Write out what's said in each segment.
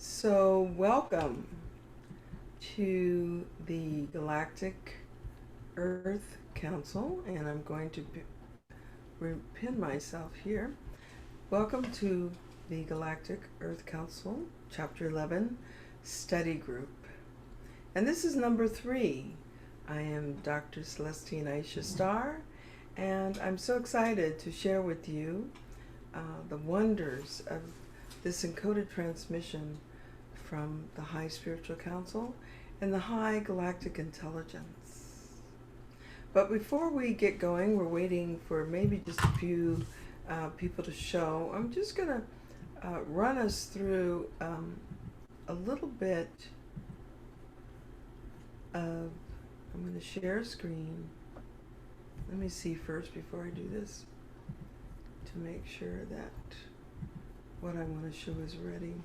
So, welcome to the Galactic Earth Council, and I'm going to pin myself here. Welcome to the Galactic Earth Council, Chapter 11, Study Group. And this is number 3. I am Dr. Celestine Iisha Star, and I'm so excited to share with you the wonders of this encoded transmission from the High Spiritual Council and the High Galactic Intelligence. But before we get going, we're waiting for maybe just a few people to show. I'm just going to run us through a little bit of, I'm going to share a screen. Let me see first before I do this to make sure that what I want to show is ready.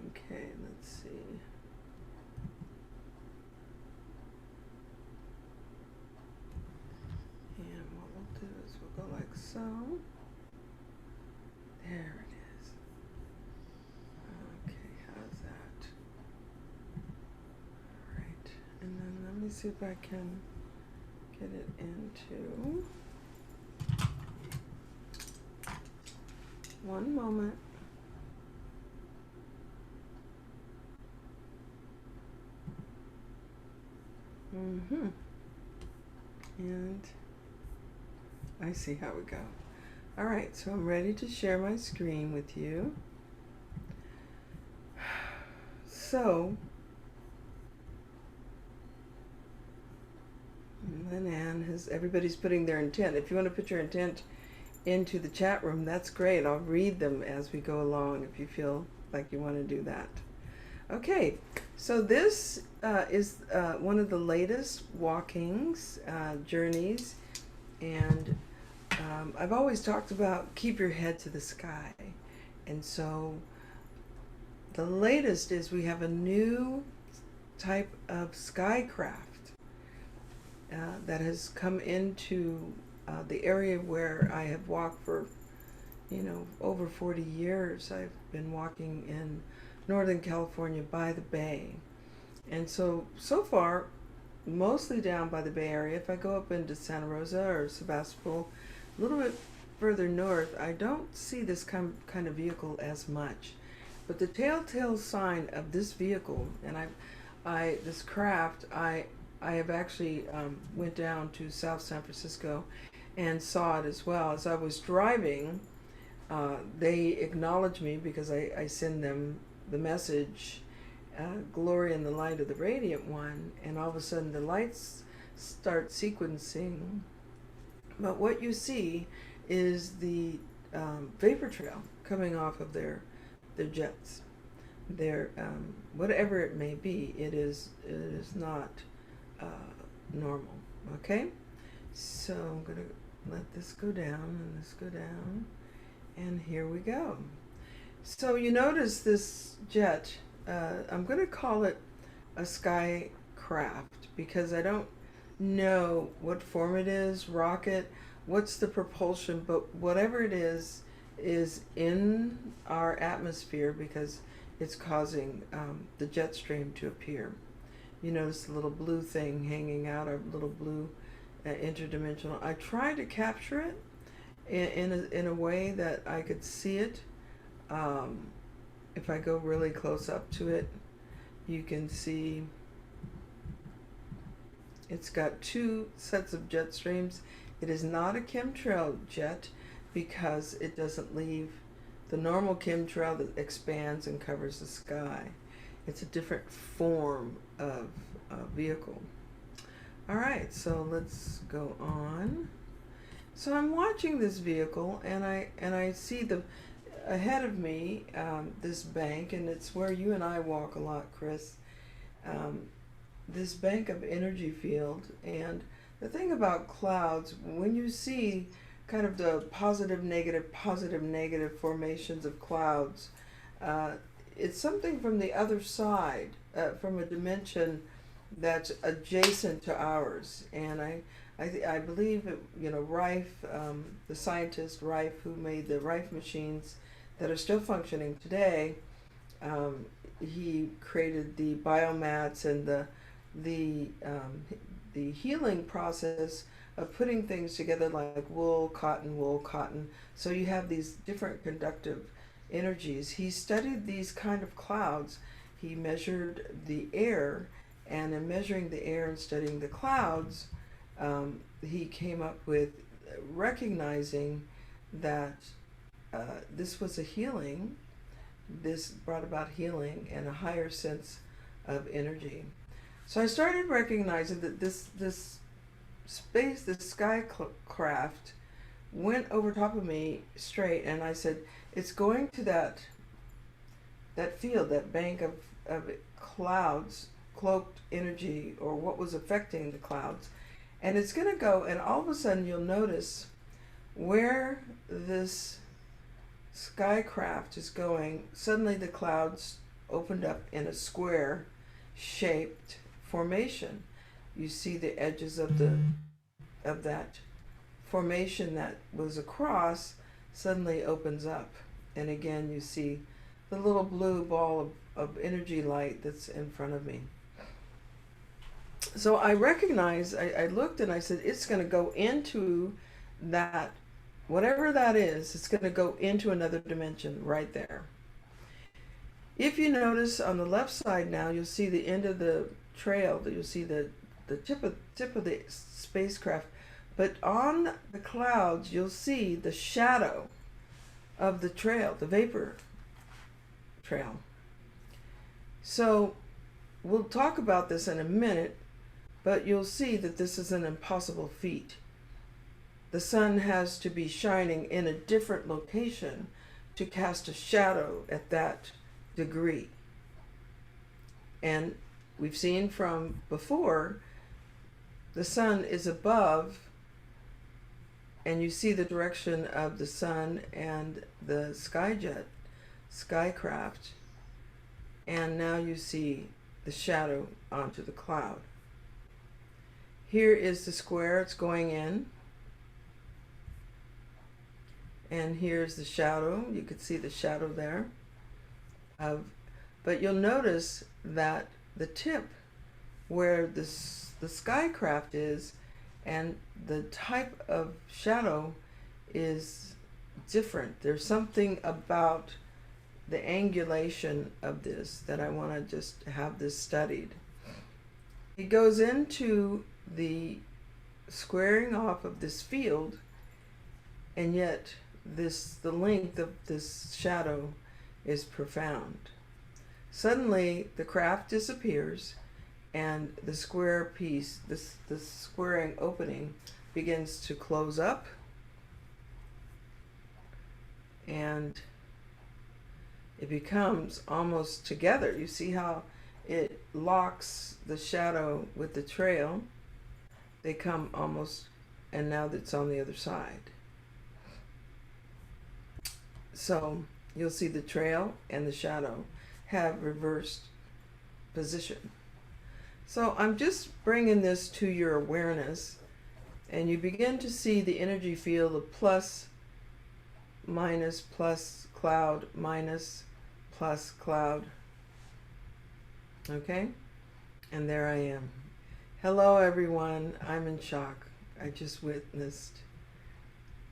Okay, let's see. And what we'll do is we'll go like so. There it is. Okay, how's that? All right, and then let me see if I can get it into. One moment. And I see how we go. All right, so I'm ready to share my screen with you. So, and then Anne has, everybody's putting their intent. If you want to put your intent into the chat room, that's great. I'll read them as we go along if you feel like you want to do that. Okay, so this is one of the latest walkings, journeys, and I've always talked about keep your head to the sky. And so the latest is we have a new type of skycraft that has come into the area where I have walked for, over 40 years. I've been walking in Northern California by the bay. And so far, mostly down by the Bay Area. If I go up into Santa Rosa or Sebastopol, a little bit further north, I don't see this kind of vehicle as much. But the telltale sign of this vehicle, and this craft, I have actually went down to South San Francisco and saw it as well. As I was driving, they acknowledged me because I send them the message, glory in the light of the radiant one, and all of a sudden the lights start sequencing. But what you see is the vapor trail coming off of their jets. Their whatever it may be, it is not normal. Okay, so I'm gonna let this go down and this go down, and here we go. So you notice this jet, I'm going to call it a sky craft because I don't know what form it is, rocket, what's the propulsion, but whatever it is in our atmosphere because it's causing the jet stream to appear. You notice the little blue thing hanging out, a little blue interdimensional. I tried to capture it in a way that I could see it. If I go really close up to it, you can see it's got 2 sets of jet streams. It is not a chemtrail jet because it doesn't leave the normal chemtrail that expands and covers the sky. It's a different form of vehicle. All right, so let's go on. So I'm watching this vehicle, and I see ahead of me, this bank, and it's where you and I walk a lot, Chris, this bank of energy field. And the thing about clouds, when you see kind of the positive, negative formations of clouds, it's something from the other side, from a dimension that's adjacent to ours. And I believe, Rife, the scientist Rife, who made the Rife machines that are still functioning today, he created the biomats and the um, the healing process of putting things together like wool, cotton. So you have these different conductive energies. He studied these kind of clouds. He measured the air, and in measuring the air and studying the clouds, he came up with recognizing that this was a healing. This brought about healing and a higher sense of energy. So I started recognizing that this space, this sky craft, went over top of me straight, and I said, it's going to that field, that bank of clouds, cloaked energy, or what was affecting the clouds, and it's going to go, and all of a sudden you'll notice where this skycraft is going. Suddenly the clouds opened up in a square shaped formation. You see the edges of that formation that was across suddenly opens up, and again you see the little blue ball of energy light that's in front of me. So I recognized, I looked and I said, it's going to go into that, whatever that is, it's going to go into another dimension right there. If you notice on the left side now, you'll see the end of the trail, you'll see the tip of the spacecraft, but on the clouds you'll see the shadow of the trail, the vapor trail. So we'll talk about this in a minute, but you'll see that this is an impossible feat. The sun has to be shining in a different location to cast a shadow at that degree. And we've seen from before, the sun is above, and you see the direction of the sun and the skycraft, and now you see the shadow onto the cloud. Here is the square it's going in, and here's the shadow. You could see the shadow there. But you'll notice that the tip where the skycraft is and the type of shadow is different. There's something about the angulation of this that I want to just have this studied. It goes into the squaring off of this field, and yet the length of this shadow is profound. Suddenly the craft disappears, and the square piece, the squaring opening, begins to close up, and it becomes almost together. You see how it locks the shadow with the trail. They come almost, and now it's on the other side. So you'll see the trail and the shadow have reversed position. So I'm just bringing this to your awareness, and you begin to see the energy field of plus, minus, plus cloud, minus, plus cloud. Okay? And there I am. Hello everyone. I'm in shock. I just witnessed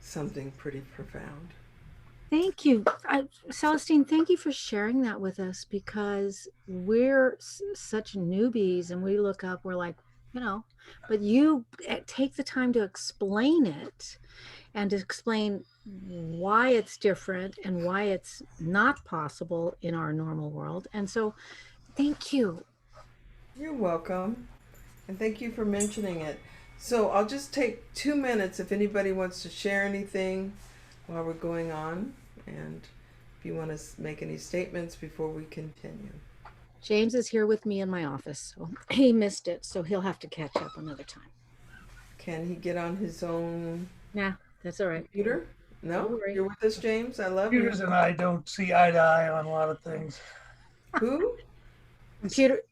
something pretty profound. Thank you. Celestine, thank you for sharing that with us, because we're such newbies and we look up, we're like, but you take the time to explain it and to explain why it's different and why it's not possible in our normal world. And so thank you. You're welcome. And thank you for mentioning it. So I'll just take 2 minutes if anybody wants to share anything while we're going on, and if you want to make any statements before we continue. James is here with me in my office, so he missed it, so he'll have to catch up another time. Can he get on his own Nah, that's all right. computer? No? You're with us, James? I love Computers you. and I don't see eye to eye on a lot of things. Who?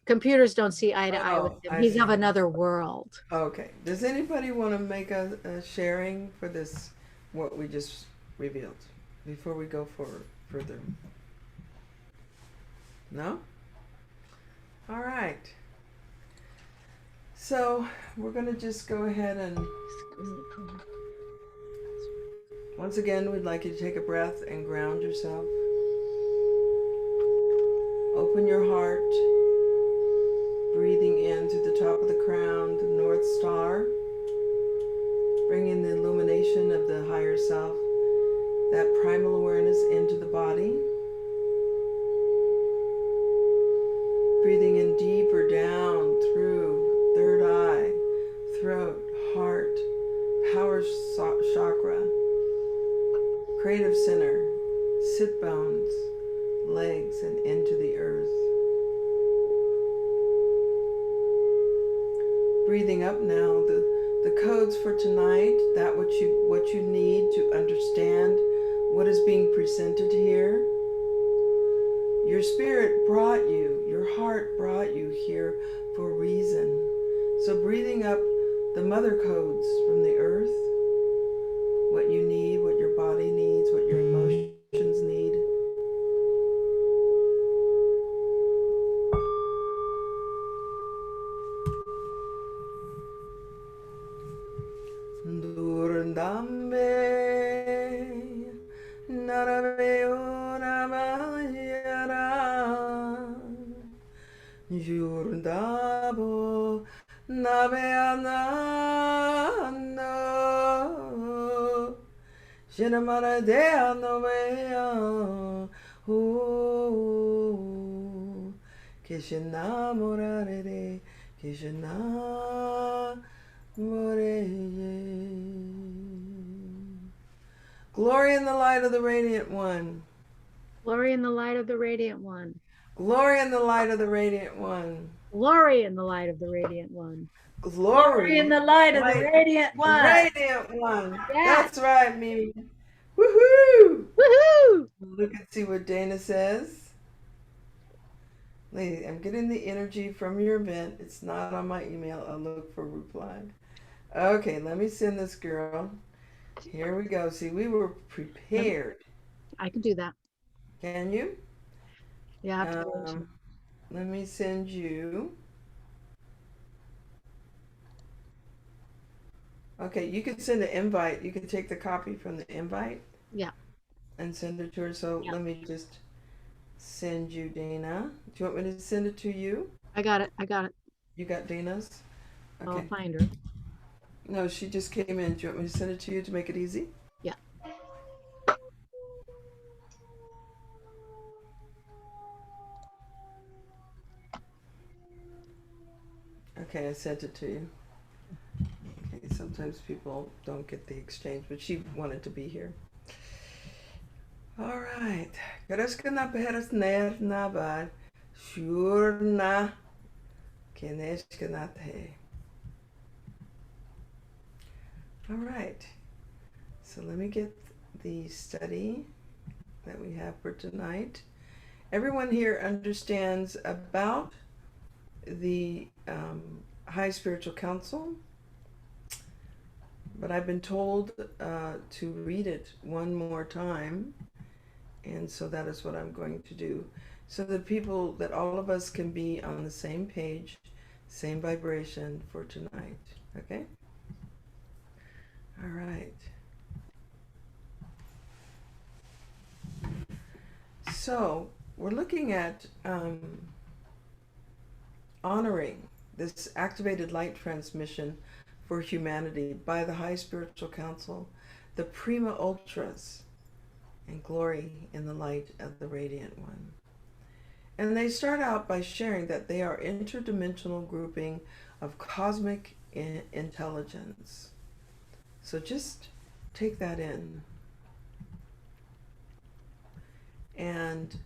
Computers don't see eye to eye with him. He's see. of another world. Okay. Does anybody want to make a sharing for this, what we just revealed, before we go further? No? All right. So we're going to just go ahead and once again, we'd like you to take a breath and ground yourself. Open your heart, breathing in through the top of the crown, the North Star, bringing the illumination of the higher self, that primal awareness into the body. Breathing in deeper down through third eye, throat, heart, power chakra, creative center, sit bones, legs, and into the earth. Breathing up now, the codes for tonight, that what you need to understand what is being presented here. Your spirit brought you, your heart brought you here for a reason. So breathing up the mother codes from the earth, what you need, what your body needs, what your emotions need. Durandambe narabeoramayara yurdabo nabeanano shinamaradeanovea kishinamorare kishinamorare. Glory in the light of the Radiant One. Glory in the light of the Radiant One. Glory in the light of the Radiant One. Glory in the light of the Radiant One. Glory in the light of the Radiant One. Radiant One. Yeah. That's right, Mimi. Woohoo! Woohoo! Look and see what Dana says. Lady, I'm getting the energy from your event. It's not on my email. I'll look for a reply. Okay, let me send this girl. Here we go. See, we were prepared. I can do that. Can you? Yeah. Let me send you. Okay, you can send an invite. You can take the copy from the invite. Yeah. And send it to her. So Yeah. let me just send you Dana. Do you want me to send it to you? I got it. I got it. You got Dana's? Okay. I'll find her. No, she just came in. Do you want me to send it to you to make it easy? Yeah. Okay, I sent it to you. Okay, sometimes people don't get the exchange, but she wanted to be here. All right. Karashkana peheras ner nabad. Shurna. Keneshkanate. All right. So let me get the study that we have for tonight. Everyone here understands about the High Spiritual Council, but I've been told to read it one more time, and so that is what I'm going to do, so that all of us can be on the same page, same vibration for tonight. Okay? All right. So we're looking at honoring this activated light transmission for humanity by the High Spiritual Council, the Prima Ultras, and glory in the light of the Radiant One. And they start out by sharing that they are interdimensional grouping of cosmic intelligence. So just take that in. And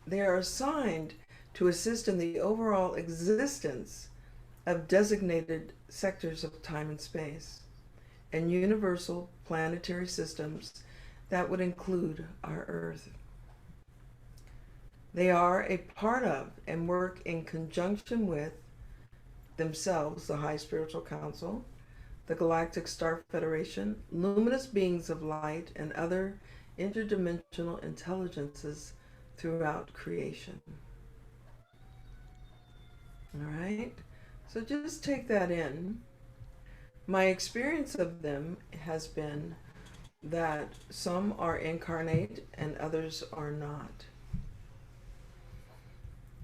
they are assigned to assist in the overall existence of designated sectors of time and space and universal planetary systems that would include our Earth. They are a part of and work in conjunction with themselves, the High Spiritual Council, the Galactic Star Federation, luminous beings of light, and other interdimensional intelligences throughout creation. All right? So just take that in. My experience of them has been that some are incarnate and others are not.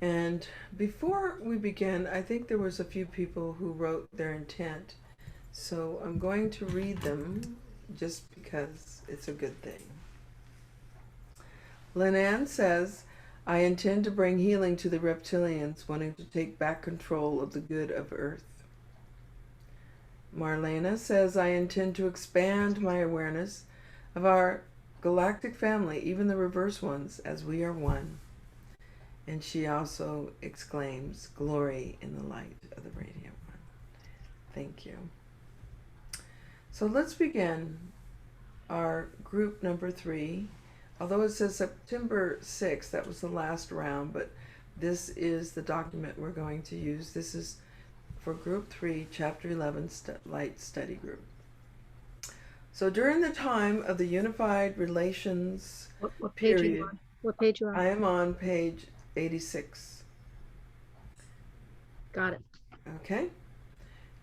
And before we begin, I think there was a few people who wrote their intent. So I'm going to read them just because it's a good thing. Linan says, I intend to bring healing to the reptilians wanting to take back control of the good of Earth. Marlena says, I intend to expand my awareness of our galactic family, even the reverse ones, as we are one. And she also exclaims, glory in the light of the radiant one. Thank you. So let's begin our group number 3. Although it says September 6th, that was the last round, but this is the document we're going to use. This is for group 3, chapter 11, Light Study Group. So during the time of the unified relations What page period, are you on? What page you on? I am on page 86. Got it. Okay?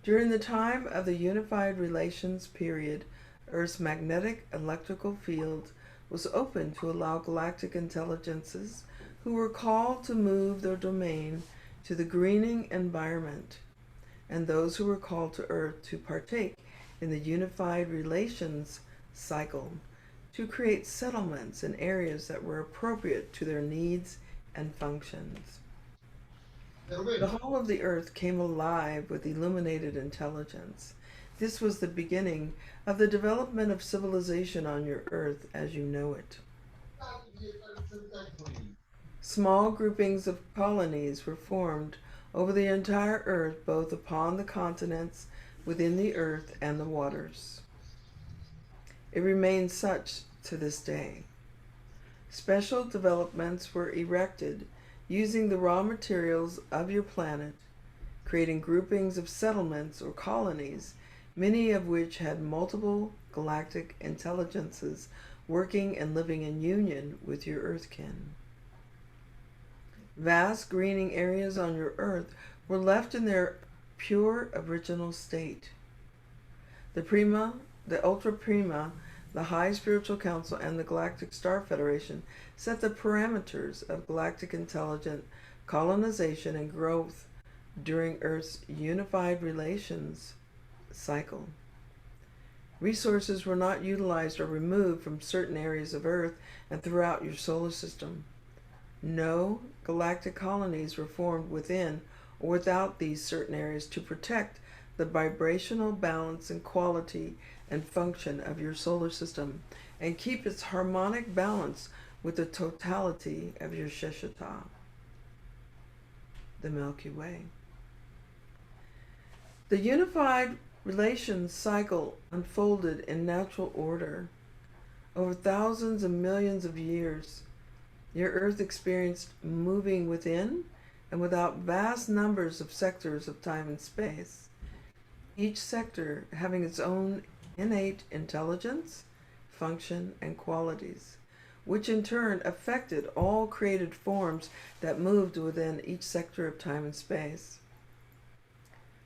During the time of the unified relations period, Earth's magnetic electrical field was open to allow galactic intelligences who were called to move their domain to the greening environment, and those who were called to Earth to partake in the unified relations cycle to create settlements in areas that were appropriate to their needs and functions. The whole of the Earth came alive with illuminated intelligence. This was the beginning of the development of civilization on your Earth as you know it. Small groupings of colonies were formed over the entire Earth, both upon the continents, within the Earth, and the waters. It remains such to this day. Special developments were erected using the raw materials of your planet, creating groupings of settlements or colonies, many of which had multiple galactic intelligences working and living in union with your Earthkin. Vast greening areas on your Earth were left in their pure original state. The Prima, the Ultra Prima, the High Spiritual Council, and the Galactic Star Federation set the parameters of galactic intelligent colonization and growth during Earth's unified relations cycle. Resources were not utilized or removed from certain areas of Earth and throughout your solar system. No galactic colonies were formed within or without these certain areas to protect the vibrational balance and quality and function of your solar system and keep its harmonic balance with the totality of your Sheshata, the Milky Way. The unified relations cycle unfolded in natural order. Over thousands of millions of years, your Earth experienced moving within and without vast numbers of sectors of time and space, each sector having its own innate intelligence, function, and qualities, which in turn affected all created forms that moved within each sector of time and space.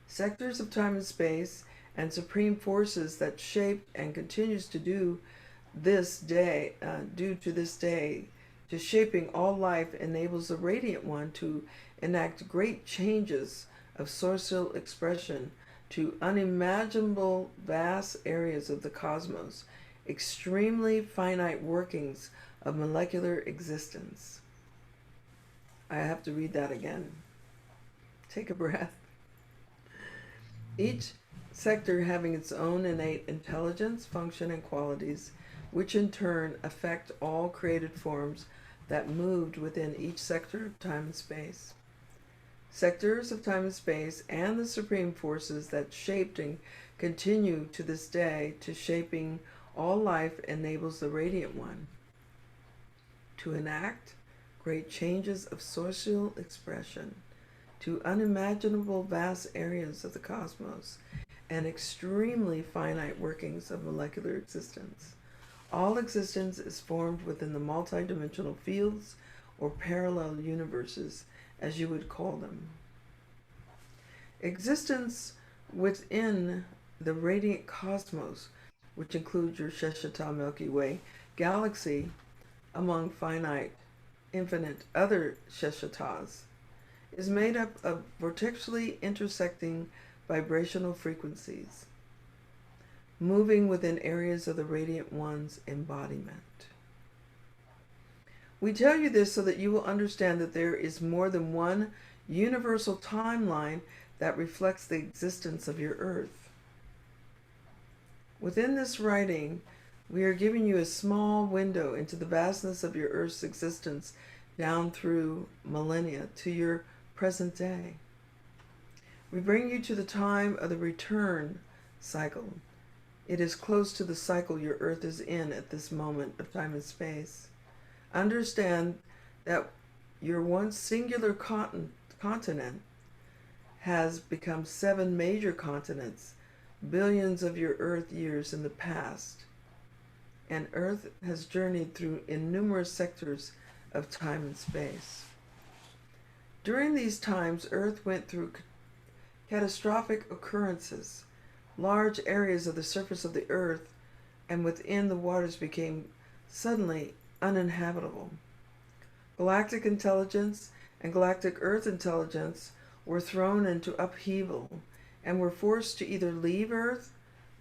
Sectors of time and space and supreme forces that shaped and continues to do to this day, to shaping all life enables the Radiant One to enact great changes of social expression to unimaginable vast areas of the cosmos, extremely finite workings of molecular existence. I have to read that again. Take a breath. Each sector having its own innate intelligence, function, and qualities, which in turn affect all created forms that moved within each sector of time and space. Sectors of time and space and the supreme forces that shaped and continue to this day to shaping all life enables the Radiant One to enact great changes of social expression to unimaginable vast areas of the cosmos and extremely finite workings of molecular existence. All existence is formed within the multidimensional fields or parallel universes, as you would call them. Existence within the radiant cosmos, which includes your Sheshata Milky Way galaxy, among finite, infinite other Sheshatas, is made up of vortexually intersecting vibrational frequencies, moving within areas of the Radiant One's embodiment. We tell you this so that you will understand that there is more than one universal timeline that reflects the existence of your Earth. Within this writing, we are giving you a small window into the vastness of your Earth's existence down through millennia to your present day. We bring you to the time of the return cycle. It is close to the cycle your Earth is in at this moment of time and space. Understand that your once singular continent has become 7 major continents, billions of your Earth years in the past, and Earth has journeyed through innumerable sectors of time and space. During these times, Earth went through catastrophic occurrences. Large areas of the surface of the Earth and within the waters became suddenly uninhabitable. Galactic intelligence and galactic Earth intelligence were thrown into upheaval and were forced to either leave Earth,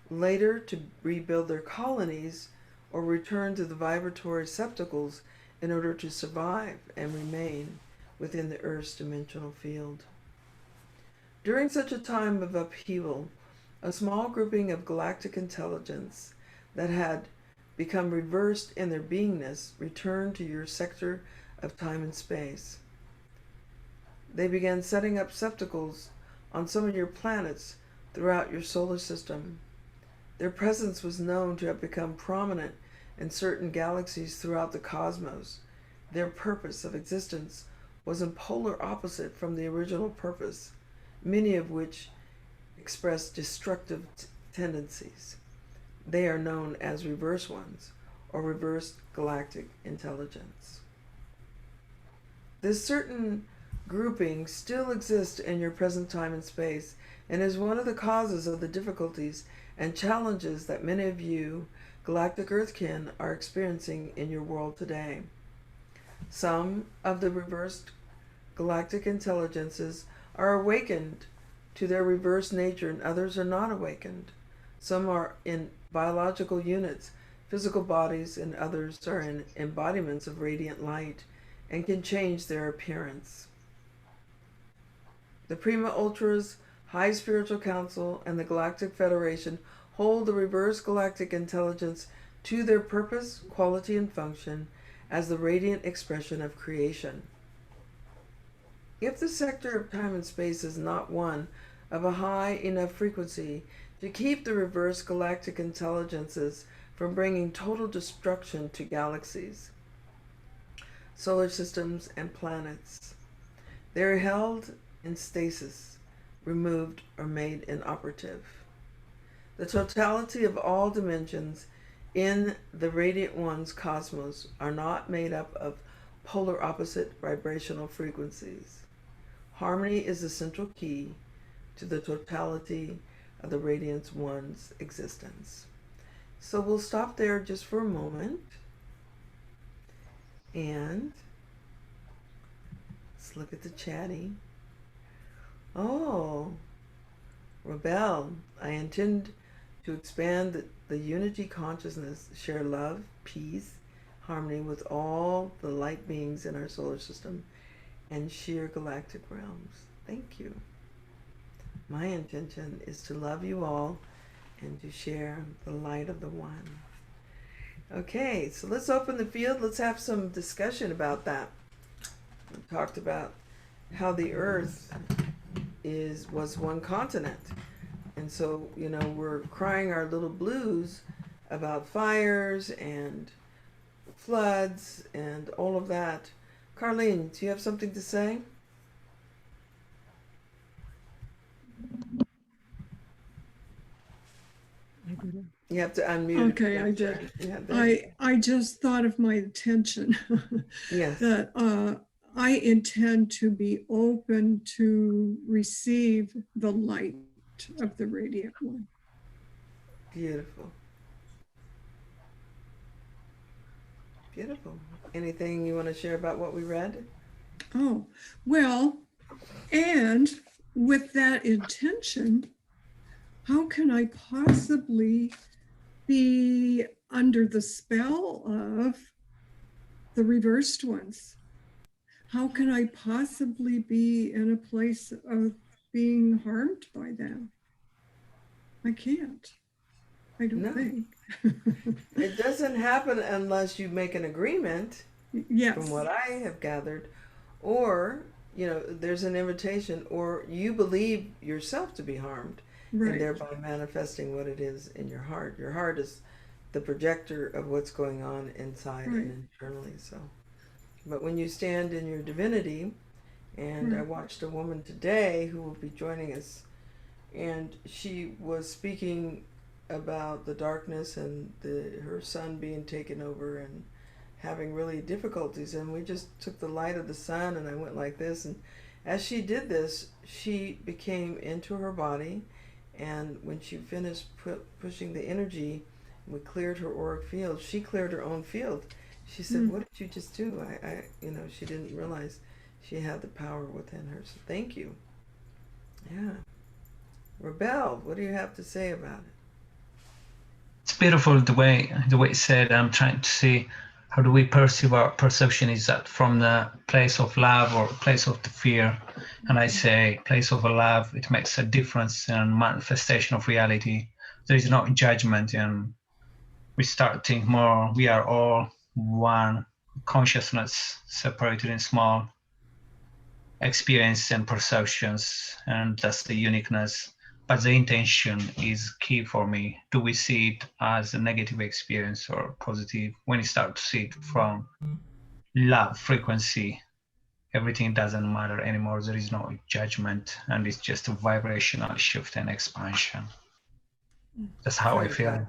later to rebuild their colonies, or return to the vibratory receptacles in order to survive and remain within the Earth's dimensional field. During such a time of upheaval, a small grouping of galactic intelligence that had become reversed in their beingness returned to your sector of time and space. They began setting up receptacles on some of your planets throughout your solar system. Their presence was known to have become prominent in certain galaxies throughout the cosmos. Their purpose of existence was in polar opposite from the original purpose, many of which express destructive tendencies. They are known as reverse ones, or reverse galactic intelligence. This certain grouping still exists in your present time and space, and is one of the causes of the difficulties and challenges that many of you Galactic Earth Kin are experiencing in your world today. Some of the reversed galactic intelligences are awakened to their reverse nature, and others are not awakened. Some are in biological units, physical bodies, and others are in embodiments of radiant light and can change their appearance. The Prima Ultras, High Spiritual Council, and the Galactic Federation hold the reverse galactic intelligence to their purpose, quality, and function as the radiant expression of creation. If the sector of time and space is not one of a high enough frequency to keep the reverse galactic intelligences from bringing total destruction to galaxies, solar systems, and planets, they are held in stasis, removed, or made inoperative. The totality of all dimensions in the Radiant One's cosmos are not made up of polar opposite vibrational frequencies. Harmony is the central key to the totality of the Radiant One's existence. So we'll stop there just for a moment, and let's look at the chatty. Oh, Rebel, I intend to expand the unity consciousness, share love, peace, harmony with all the light beings in our solar system and sheer galactic realms. Thank you. My intention is to love you all and to share the light of the One. Okay, so let's open the field. Let's have some discussion about that. We talked about how the Earth was one continent. And so, we're crying our little blues about fires and floods and all of that. Carlene, do you have something to say? I did it. You have to unmute. Okay, I did. Yeah, there. I just thought of my intention Yes. that I intend to be open to receive the light of the Radiant One. Beautiful. Beautiful. Anything you want to share about what we read? Oh, well, and with that intention, how can I possibly be under the spell of the reversed ones? How can I possibly be in a place of being harmed by them? I can't. I don't No. think. It doesn't happen unless you make an agreement, Yes. from what I have gathered, or, you know, there's an invitation, or you believe yourself to be harmed, Right. and thereby manifesting what it is in your heart. Your heart is the projector of what's going on inside Right. and internally. So, but when you stand in your divinity, and I Right. watched a woman today who will be joining us, and she was speaking about the darkness and her son being taken over and having really difficulties, and we just took the light of the sun, and I went like this, and as she did this, she became into her body, and when she finished pushing the energy, we cleared her auric field. She cleared her own field. She said, "What did you just do?" I you know, she didn't realize she had the power within her. So thank you. Yeah. Rebel, what do you have to say about it? It's beautiful the way it's said. I'm trying to see how do we perceive our perception. Is that from the place of love or place of the fear? And I say place of love, it makes a difference in manifestation of reality. There is no judgment, and we start to think more. We are all one consciousness separated in small experience and perceptions, and that's the uniqueness. But the intention is key for me. Do we see it as a negative experience or positive? When you start to see it from love frequency, everything doesn't matter anymore. There is no judgment, and it's just a vibrational shift and expansion. That's how I feel.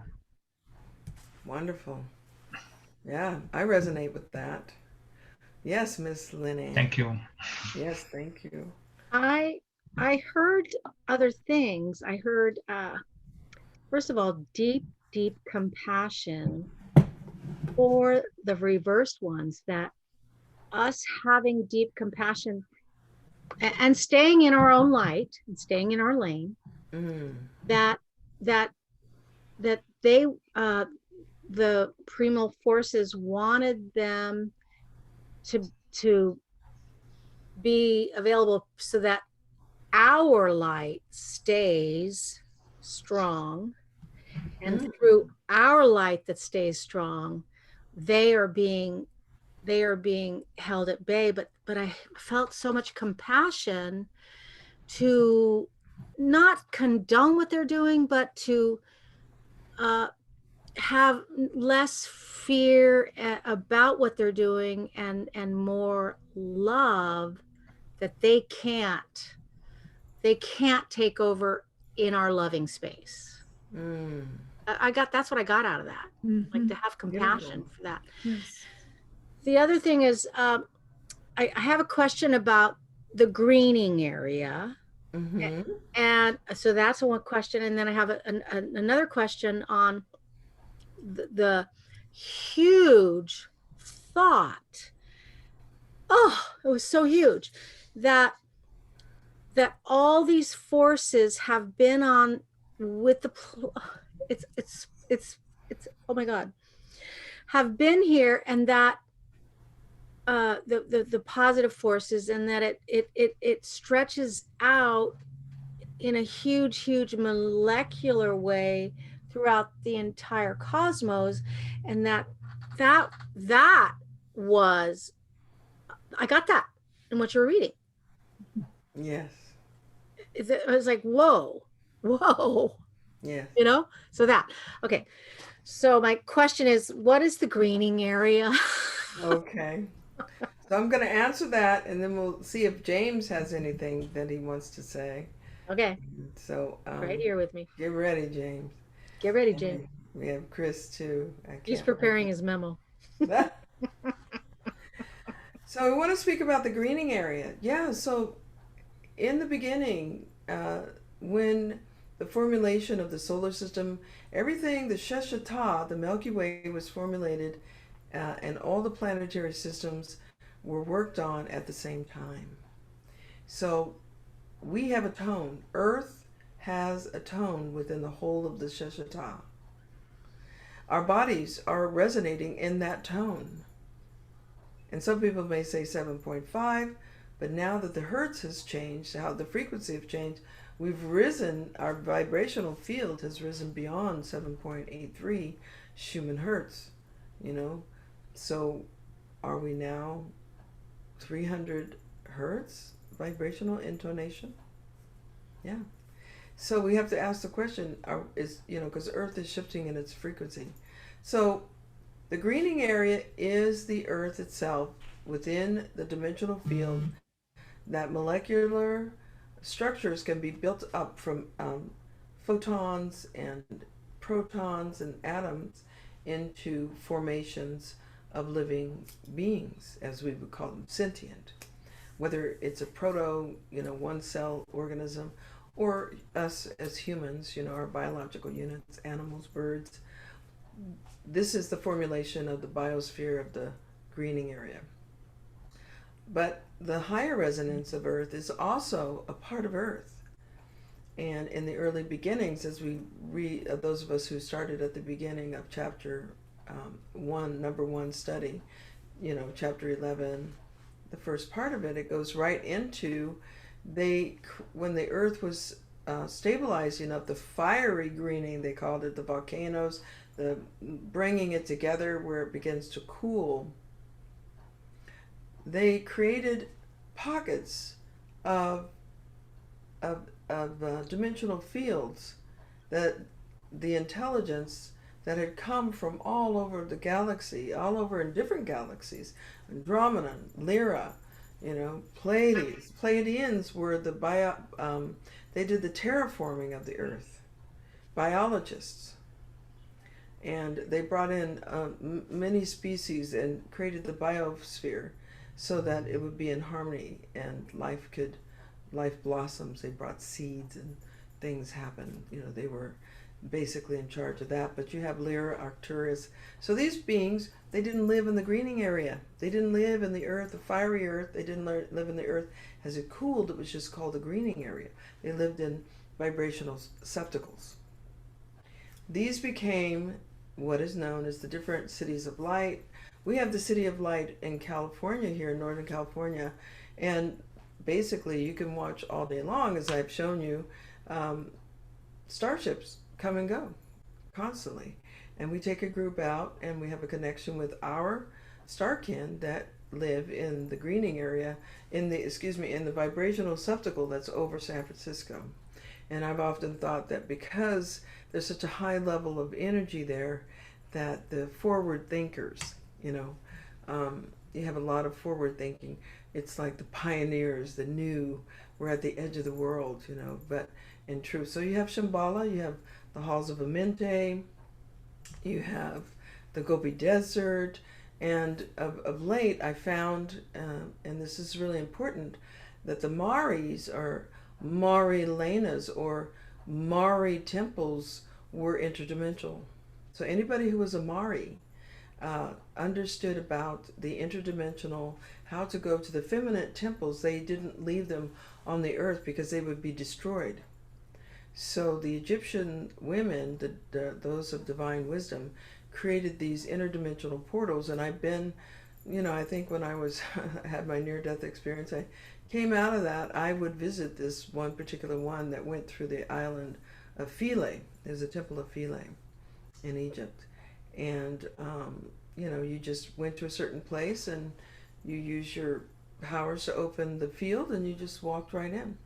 Wonderful. Yeah, I resonate with that. Yes, Miss Linnea. Thank you. Yes, thank you. I heard other things. I heard first of all, deep compassion for the reversed ones, that us having deep compassion and staying in our own light and staying in our lane, that they the primal forces wanted them to be available so that our light stays strong, and through our light that stays strong, they are being held at bay. But I felt so much compassion to not condone what they're doing, but to have less fear about what they're doing, and more love that they can't take over in our loving space. That's what I got out of that. Like to have compassion for that. Yes. The other thing is, I have a question about the greening area. And so that's one question. And then I have another question on the huge thought. Oh, it was so huge that all these forces have been on with the it's oh my God, have been here, and that the positive forces, and that it stretches out in a huge molecular way throughout the entire cosmos, and that was, I got that in what you were reading. Yes. It was like, whoa. Yes. You know, so that, okay. So my question is, what is the greening area? Okay. So I'm going to answer that, and then we'll see if James has anything that he wants to say. Okay. So Right here with me. Get ready, James. Get ready, James. We have Chris too. He's preparing his memo. So we want to speak about the greening area. Yeah, so in the beginning, when the formulation of the solar system, everything, the Sheshata, the Milky Way was formulated, and all the planetary systems were worked on at the same time. So we have a tone. Earth has a tone within the whole of the Sheshata. Our bodies are resonating in that tone. And some people may say 7.5, but now that the hertz has changed, how the frequency have changed, we've risen, our vibrational field has risen beyond 7.83 Schumann hertz, you know. So are we now 300 hertz vibrational intonation? Yeah. So we have to ask the question, because Earth is shifting in its frequency. So the greening area is the Earth itself within the dimensional field. That molecular structures can be built up from photons and protons and atoms into formations of living beings, as we would call them, sentient. Whether it's a one cell organism, or us as humans, our biological units, animals, birds. This is the formulation of the biosphere of the greening area. But the higher resonance of Earth is also a part of Earth. And in the early beginnings, as we read, those of us who started at the beginning of chapter 1, number 1 study, chapter 11, the first part of it, it goes right into when the Earth was stabilizing up, the fiery greening, they called it, the volcanoes, the bringing it together where it begins to cool. They created pockets of dimensional fields that the intelligence that had come from all over the galaxy, all over in different galaxies, Andromeda, Lyra, Pleiades. Pleiadians were they did the terraforming of the Earth, biologists. And they brought in many species and created the biosphere so that it would be in harmony and life blossoms. They brought seeds and things happen. They were basically in charge of that. But you have Lyra, Arcturus. So these beings, they didn't live in the greening area. They didn't live in the Earth, the fiery Earth. They didn't live in the Earth as it cooled. It was just called the greening area. They lived in vibrational septicles. These became what is known as the different cities of light. We have the City of Light in California, here in Northern California, and basically you can watch all day long, as I've shown you, starships come and go constantly. And we take a group out and we have a connection with our star kin that live in the greening area, in the vibrational septicle that's over San Francisco. And I've often thought that because there's such a high level of energy there, that the forward thinkers, you have a lot of forward thinking. It's like the pioneers, the new, we're at the edge of the world, but in truth. So you have Shambhala, you have the halls of Amenti, you have the Gobi Desert, and of late I found, and this is really important, that the Maris or Mari Lenas or Mari temples were interdimensional. So anybody who was a Mari understood about the interdimensional, how to go to the feminine temples. They didn't leave them on the earth because they would be destroyed. So the Egyptian women, those of divine wisdom, created these interdimensional portals. And I've been, I think when I had my near-death experience, I came out of that. I would visit this one particular one that went through the island of Philae. There's a temple of Philae in Egypt. And, you just went to a certain place and you use your powers to open the field and you just walked right in.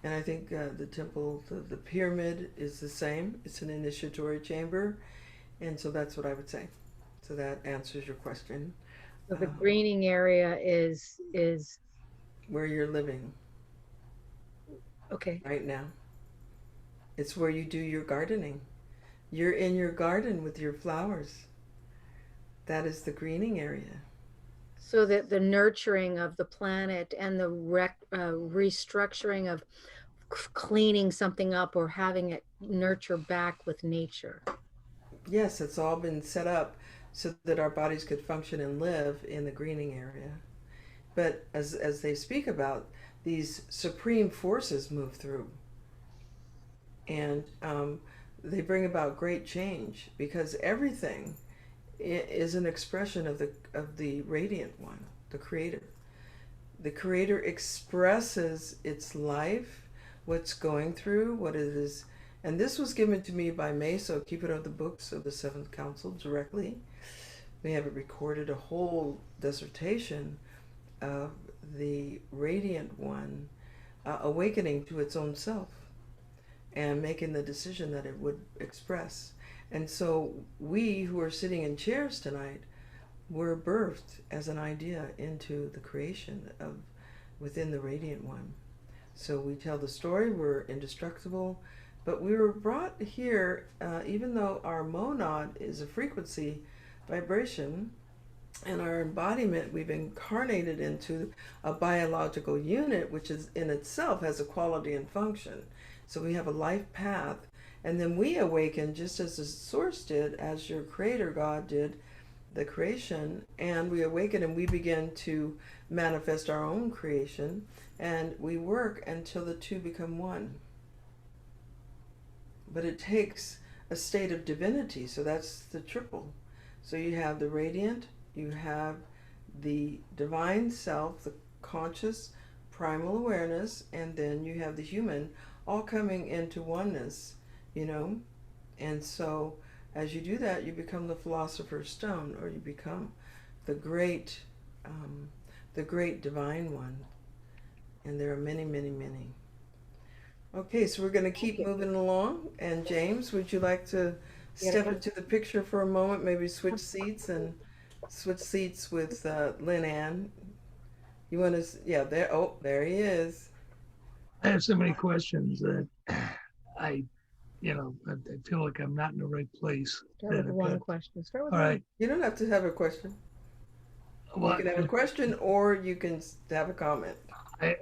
And I think the temple, the pyramid is the same. It's an initiatory chamber. And so that's what I would say. So that answers your question. So the greening area is where you're living. Okay. Right now. It's where you do your gardening. You're in your garden with your flowers. That is the greening area. So that the nurturing of the planet and the restructuring of cleaning something up or having it nurture back with nature. Yes, it's all been set up so that our bodies could function and live in the greening area. But as they speak about, these supreme forces move through, and they bring about great change because everything is an expression of the radiant one, the creator. The creator expresses its life, what's going through, what it is. And this was given to me by Meso, keeper of the books of the Seventh Council, directly. We have it recorded, a whole dissertation of the radiant one awakening to its own self and making the decision that it would express. And so we who are sitting in chairs tonight were birthed as an idea into the creation of within the radiant one. So we tell the story, we're indestructible, but we were brought here, even though our monad is a frequency vibration, and our embodiment, we've incarnated into a biological unit, which is in itself has a quality and function. So we have a life path, and then we awaken just as the source did, as your creator God did, the creation, and we awaken and we begin to manifest our own creation, and we work until the two become one. But it takes a state of divinity, so that's the triple. So you have the radiant, you have the divine self, the conscious primal awareness, and then you have the human, all coming into oneness, you know. And so as you do that, you become the philosopher's stone, or you become the great divine one. And there are many, many, many. Okay, so we're going to keep moving along. And James, would you like to step into the picture for a moment? Maybe switch seats with Lynn Ann. You want to? Yeah, there. Oh, there he is. I have so many questions that I feel like I'm not in the right place. Start with one question. Start with All one. right. You don't have to have a question. Well, you can have a question, or you can have a comment. I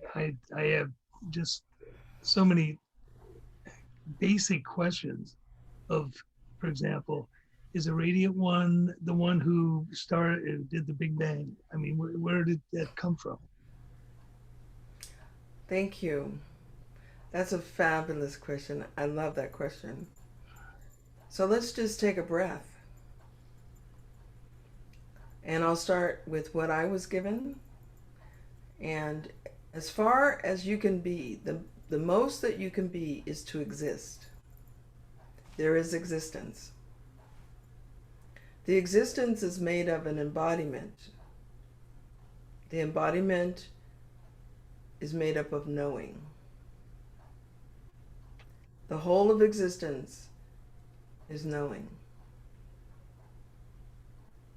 have just so many basic questions of, for example, is the radiant one the one who did the Big Bang? I mean, where did that come from? Thank you. That's a fabulous question. I love that question. So let's just take a breath. And I'll start with what I was given. And as far as you can be, the most that you can be is to exist. There is existence. The existence is made of an embodiment. The embodiment is made up of knowing. The whole of existence is knowing.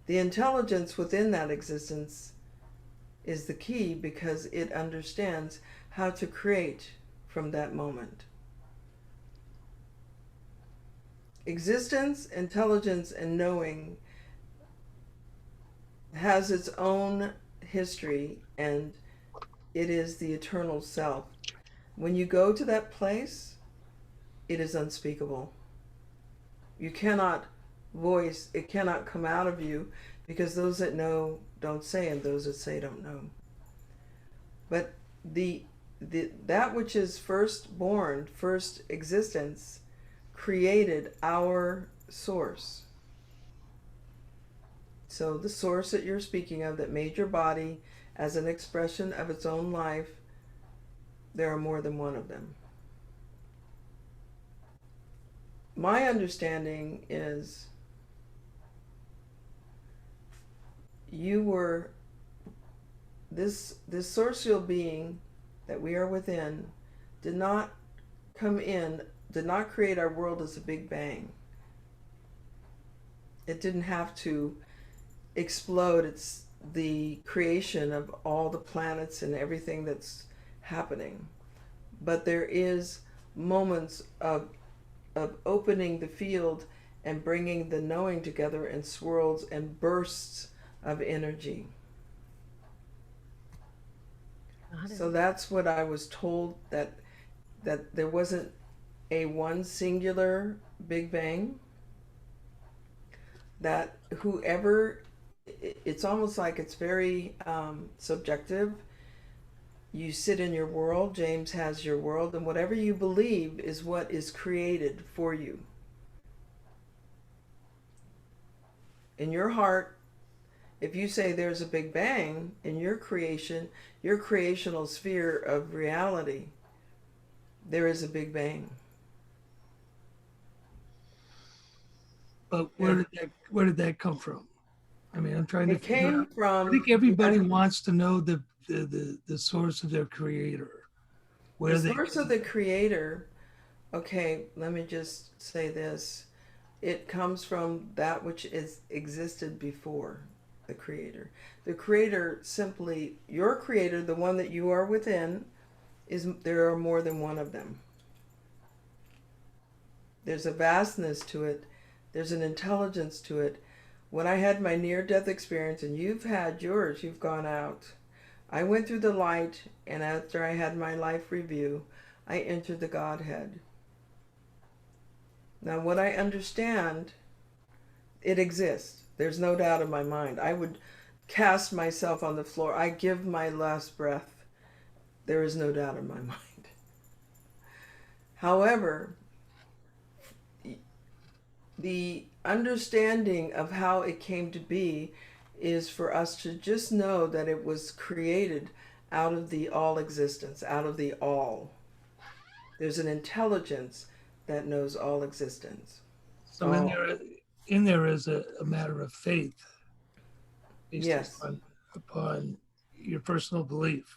The intelligence within that existence is the key because it understands how to create from that moment. Existence, intelligence, and knowing has its own history, and it is the eternal self. When you go to that place, it is unspeakable. You cannot voice, it cannot come out of you, because those that know don't say, and those that say don't know. But that which is first born, first existence, created our source. So the source that you're speaking of that made your body as an expression of its own life, there are more than one of them. My understanding is you were this sourcial being that we are within did not create our world as a big bang. It didn't have to explode. It's the creation of all the planets and everything that's happening. But there is moments of opening the field and bringing the knowing together in swirls and bursts of energy. Got it. So that's what I was told, that there wasn't a one singular Big Bang, that whoever, it's almost like it's very subjective. You sit in your world, James has your world, and whatever you believe is what is created for you. In your heart, if you say there's a Big Bang in your creation, your creational sphere of reality, there is a Big Bang. But where did that come from? I mean, I'm trying to It figure came out. from. I think everybody wants to know the source of their creator. The source of the creator. Okay, let me just say this. It comes from that which is existed before the creator. The creator simply, your creator, the one that you are within, is, there are more than one of them. There's a vastness to it. There's an intelligence to it. When I had my near-death experience, and you've had yours, you've gone out. I went through the light, and after I had my life review, I entered the Godhead. Now, what I understand, it exists. There's no doubt in my mind. I would cast myself on the floor. I give my last breath. There is no doubt in my mind. However, the understanding of how it came to be is for us to just know that it was created out of the all existence, out of the all. There's an intelligence that knows all existence. So in there is a matter of faith based Yes. upon your personal belief.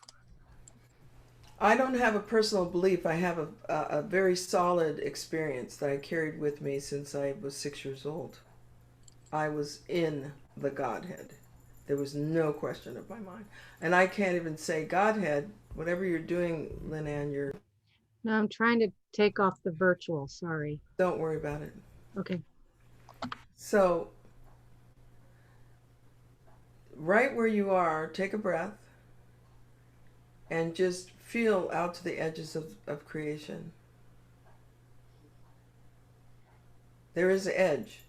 I don't have a personal belief. I have a very solid experience that I carried with me since I was 6 years old. I was in the Godhead. There was no question of my mind. And I can't even say Godhead, whatever you're doing, Lynn Ann, No, I'm trying to take off the virtual. Sorry. don't worry about it. Okay. So, right where you are, take a breath and just feel out to the edges of creation. There is an edge.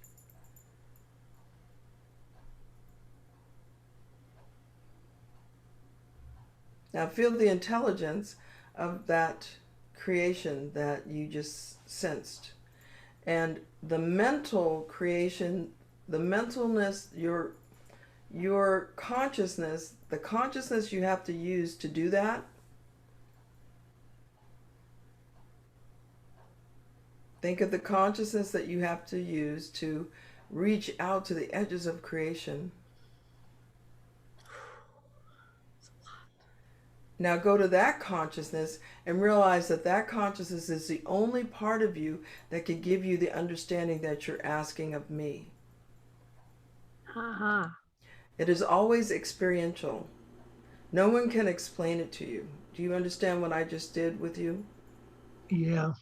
Now feel the intelligence of that creation that you just sensed. And the mental creation, the mentalness, your consciousness, the consciousness you have to use to do that, think of the consciousness that you have to use to reach out to the edges of creation. Now go to that consciousness and realize that that consciousness is the only part of you that can give you the understanding that you're asking of me. Aha. It is always experiential. No one can explain it to you. Do you understand what I just did with you? Yeah.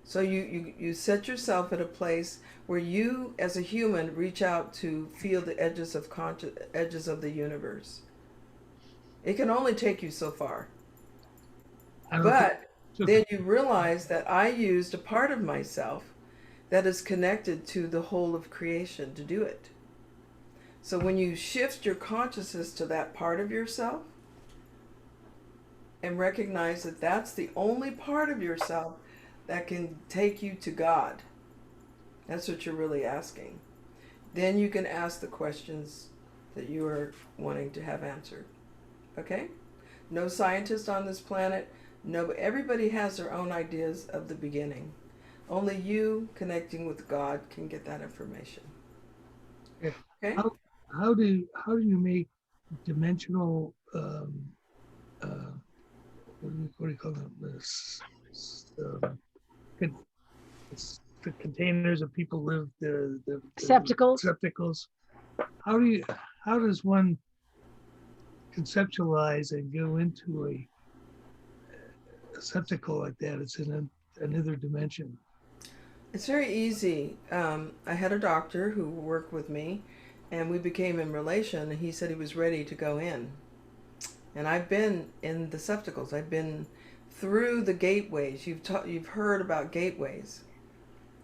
So you set yourself at a place where you, as a human, reach out to feel the edges of the universe. It can only take you so far. But then you realize that I used a part of myself that is connected to the whole of creation to do it. So when you shift your consciousness to that part of yourself and recognize that that's the only part of yourself that can take you to God, that's what you're really asking. Then you can ask the questions that you are wanting to have answered. Okay? No scientist on this planet. No, everybody has their own ideas of the beginning. Only you connecting with God can get that information. Okay? How do you make dimensional what do you call them? The containers that people live, the receptacles. How does one conceptualize and go into a receptacle like that? It's in another dimension. It's very easy. I had a doctor who worked with me, and we became in relation. And he said he was ready to go in. And I've been in the septicals. I've been through the gateways. You've heard about gateways.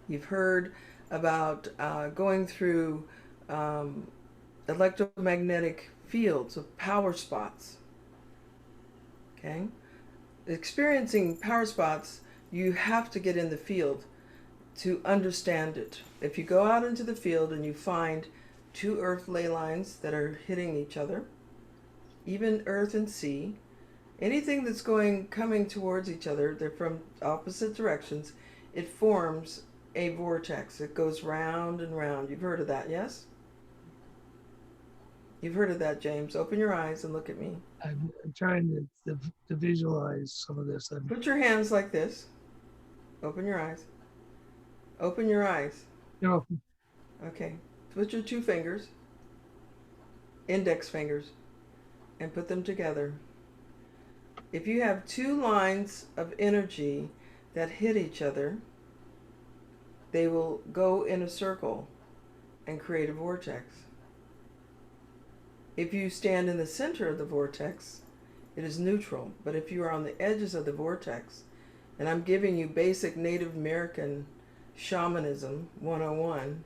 You've heard about going through electromagnetic fields of power spots. Okay? Experiencing power spots, you have to get in the field to understand it. If you go out into the field and you find two earth ley lines that are hitting each other, even earth and sea, anything that's coming towards each other, they're from opposite directions, it forms a vortex. It goes round and round. You've heard of that, yes? You've heard of that, James. Open your eyes and look at me. I'm trying to visualize some of this. Put your hands like this. Open your eyes. Open your eyes. No, Okay. Put your two fingers, index fingers, and put them together. If you have two lines of energy that hit each other, they will go in a circle and create a vortex. If you stand in the center of the vortex, it is neutral. But if you are on the edges of the vortex, and I'm giving you basic Native American shamanism 101,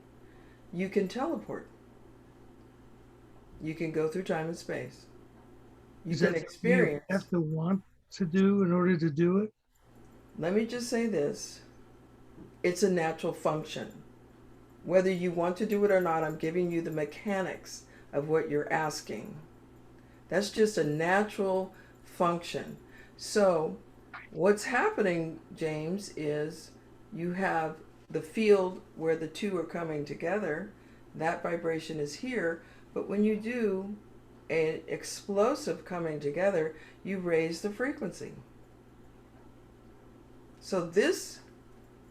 you can teleport. You can go through time and space. You is can that experience. you have to want to do in order to do it? Let me just say this. It's a natural function. Whether you want to do it or not, I'm giving you the mechanics of what you're asking. That's just a natural function. So what's happening, James, is you have the field where the two are coming together. That vibration is here. But when you do an explosive coming together, you raise the frequency. So this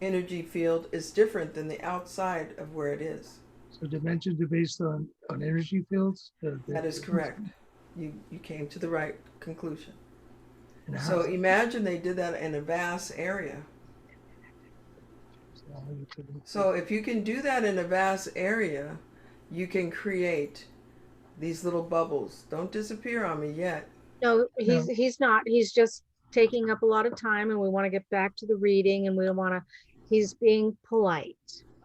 energy field is different than the outside of where it is. So dimensions are based on energy fields? That is correct. You came to the right conclusion. And how- So imagine they did that in a vast area. So if you can do that in a vast area, you can create these little bubbles. Don't disappear on me yet. No, he's not. He's just taking up a lot of time, and we want to get back to the reading, and we want to. He's being polite.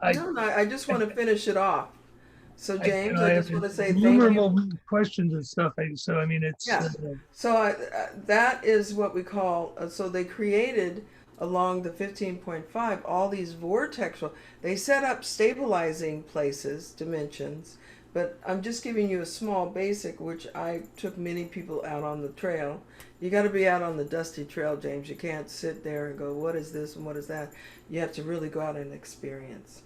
No, I just want to finish it off. So James, I just have want to say thank you. innumerable questions and stuff. So I mean, it's Yeah. So that is what we call. So they created along the 15.5 all these vortexual. They set up stabilizing places, dimensions. But I'm just giving you a small basic, which I took many people out on the trail. You got to be out on the dusty trail, James. You can't sit there and go, what is this and what is that? You have to really go out and experience.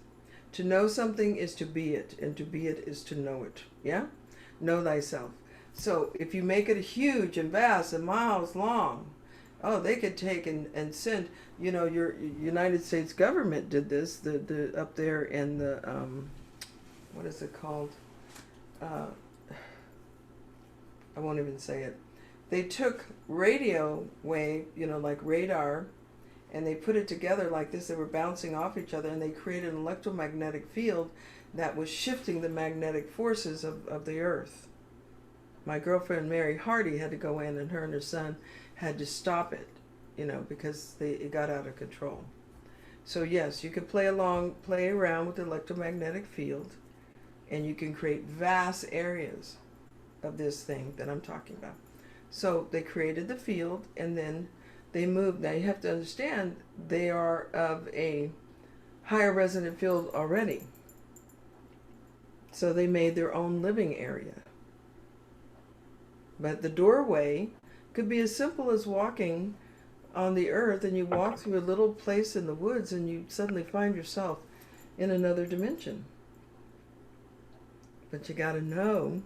To know something is to be it, and to be it is to know it. Yeah? Know thyself. So if you make it huge and vast and miles long, oh, they could take and send, your United States government did this, the up there in the, what is it called? I won't even say it. They took radio wave, like radar, and they put it together like this. They were bouncing off each other, and they created an electromagnetic field that was shifting the magnetic forces of the earth. My girlfriend Mary Hardy had to go in, and her son had to stop it, because it got out of control. So yes, you can play around with the electromagnetic field, and you can create vast areas of this thing that I'm talking about. So they created the field, and then they moved. Now you have to understand, they are of a higher resonant field already. So they made their own living area. But the doorway could be as simple as walking on the earth, and you walk through a little place in the woods, and you suddenly find yourself in another dimension. But you got to know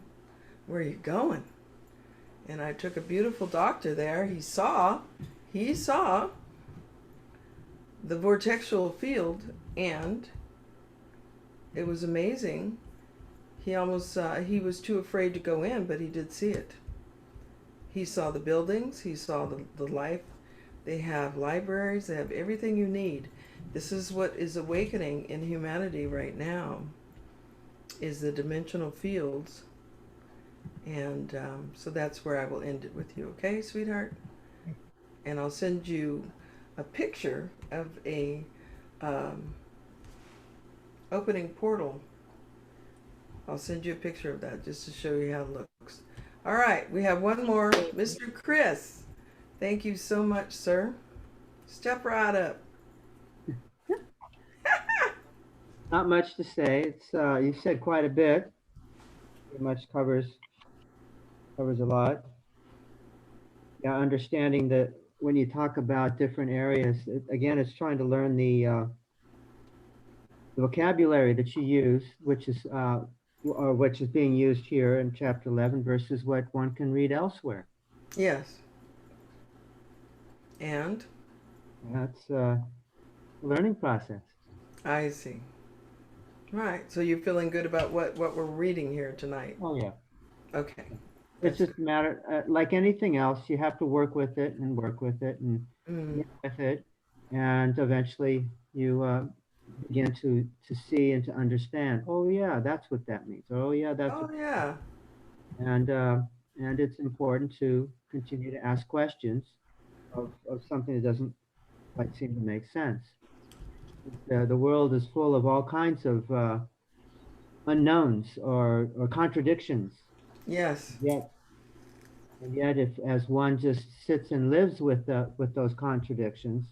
where you're going. And I took a beautiful doctor there. He saw the vortexual field, and it was amazing. He was too afraid to go in, but he did see it. He saw the buildings. He saw the life. They have libraries. They have everything you need This is what is awakening in humanity right now, is the dimensional fields. And so that's where I will end it with you, okay, sweetheart? And I'll send you a picture of a opening portal. I'll send you a picture of that just to show you how it looks. All right, we have one more. Mr. Chris, thank you so much, sir. Step right up. Not much to say. It's you said quite a bit. Pretty much covers a lot. Yeah, understanding that when you talk about different areas, again, it's trying to learn the vocabulary that you use, which is or which is being used here in Chapter 11 versus what one can read elsewhere. Yes. And? That's a learning process. I see. Right. So you're feeling good about what we're reading here tonight? Oh, yeah. Okay. It's just a matter, like anything else, you have to work with it and work with it and get with it. And eventually you begin to see and to understand, oh, yeah, that's what that means. Oh, yeah, that's Oh, what yeah. And it's important to continue to ask questions of something that doesn't quite seem to make sense. The world is full of all kinds of unknowns or contradictions. Yes. And yet, if as one just sits and lives with those contradictions,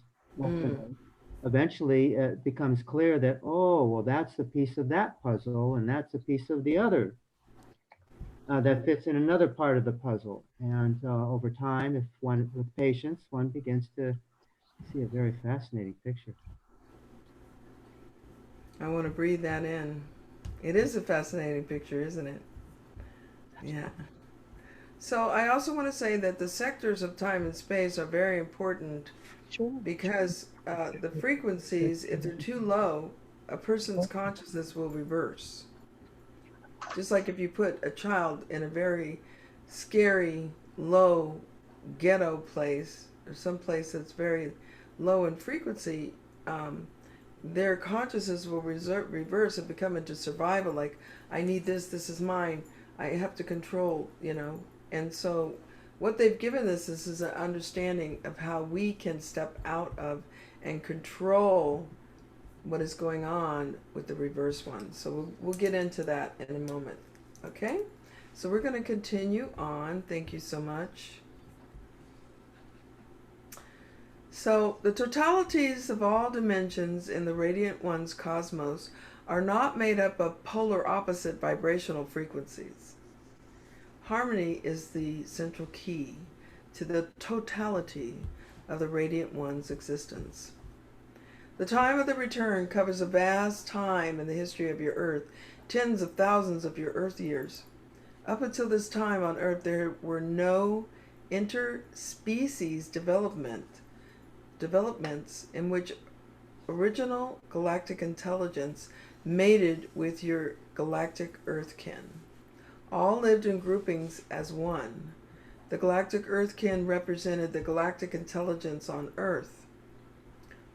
eventually it becomes clear that, oh, well, that's a piece of that puzzle, and that's a piece of the other that fits in another part of the puzzle. And over time, if one, with patience, one begins to see a very fascinating picture. I want to breathe that in. It is a fascinating picture, isn't it? Yeah. So I also want to say that the sectors of time and space are very important because the frequencies, if they're too low, a person's consciousness will reverse. Just like if you put a child in a very scary, low ghetto place or some place that's very low in frequency, their consciousness will reverse and become into survival. Like, I need this, this is mine, I have to control, you know. And so what they've given us is an understanding of how we can step out of and control what is going on with the reverse one. So we'll get into that in a moment. Okay? So we're going to continue on. Thank you so much. So the totalities of all dimensions in the Radiant One's cosmos are not made up of polar opposite vibrational frequencies. Harmony is the central key to the totality of the Radiant One's existence. The time of the return covers a vast time in the history of your Earth, tens of thousands of your Earth years. Up until this time on Earth, there were no interspecies developments in which original galactic intelligence mated with your galactic Earth Kin. All lived in groupings as one. The Galactic Earth Kin represented the galactic intelligence on Earth.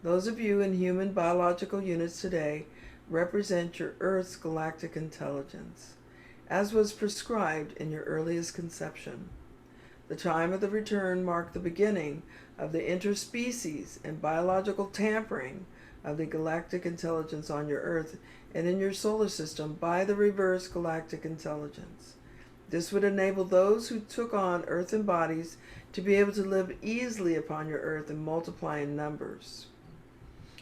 Those of you in human biological units today represent your Earth's galactic intelligence, as was prescribed in your earliest conception. The time of the return marked the beginning of the interspecies and biological tampering of the galactic intelligence on your Earth and in your solar system by the reverse galactic intelligence. This would enable those who took on earthen bodies to be able to live easily upon your Earth and multiply in numbers.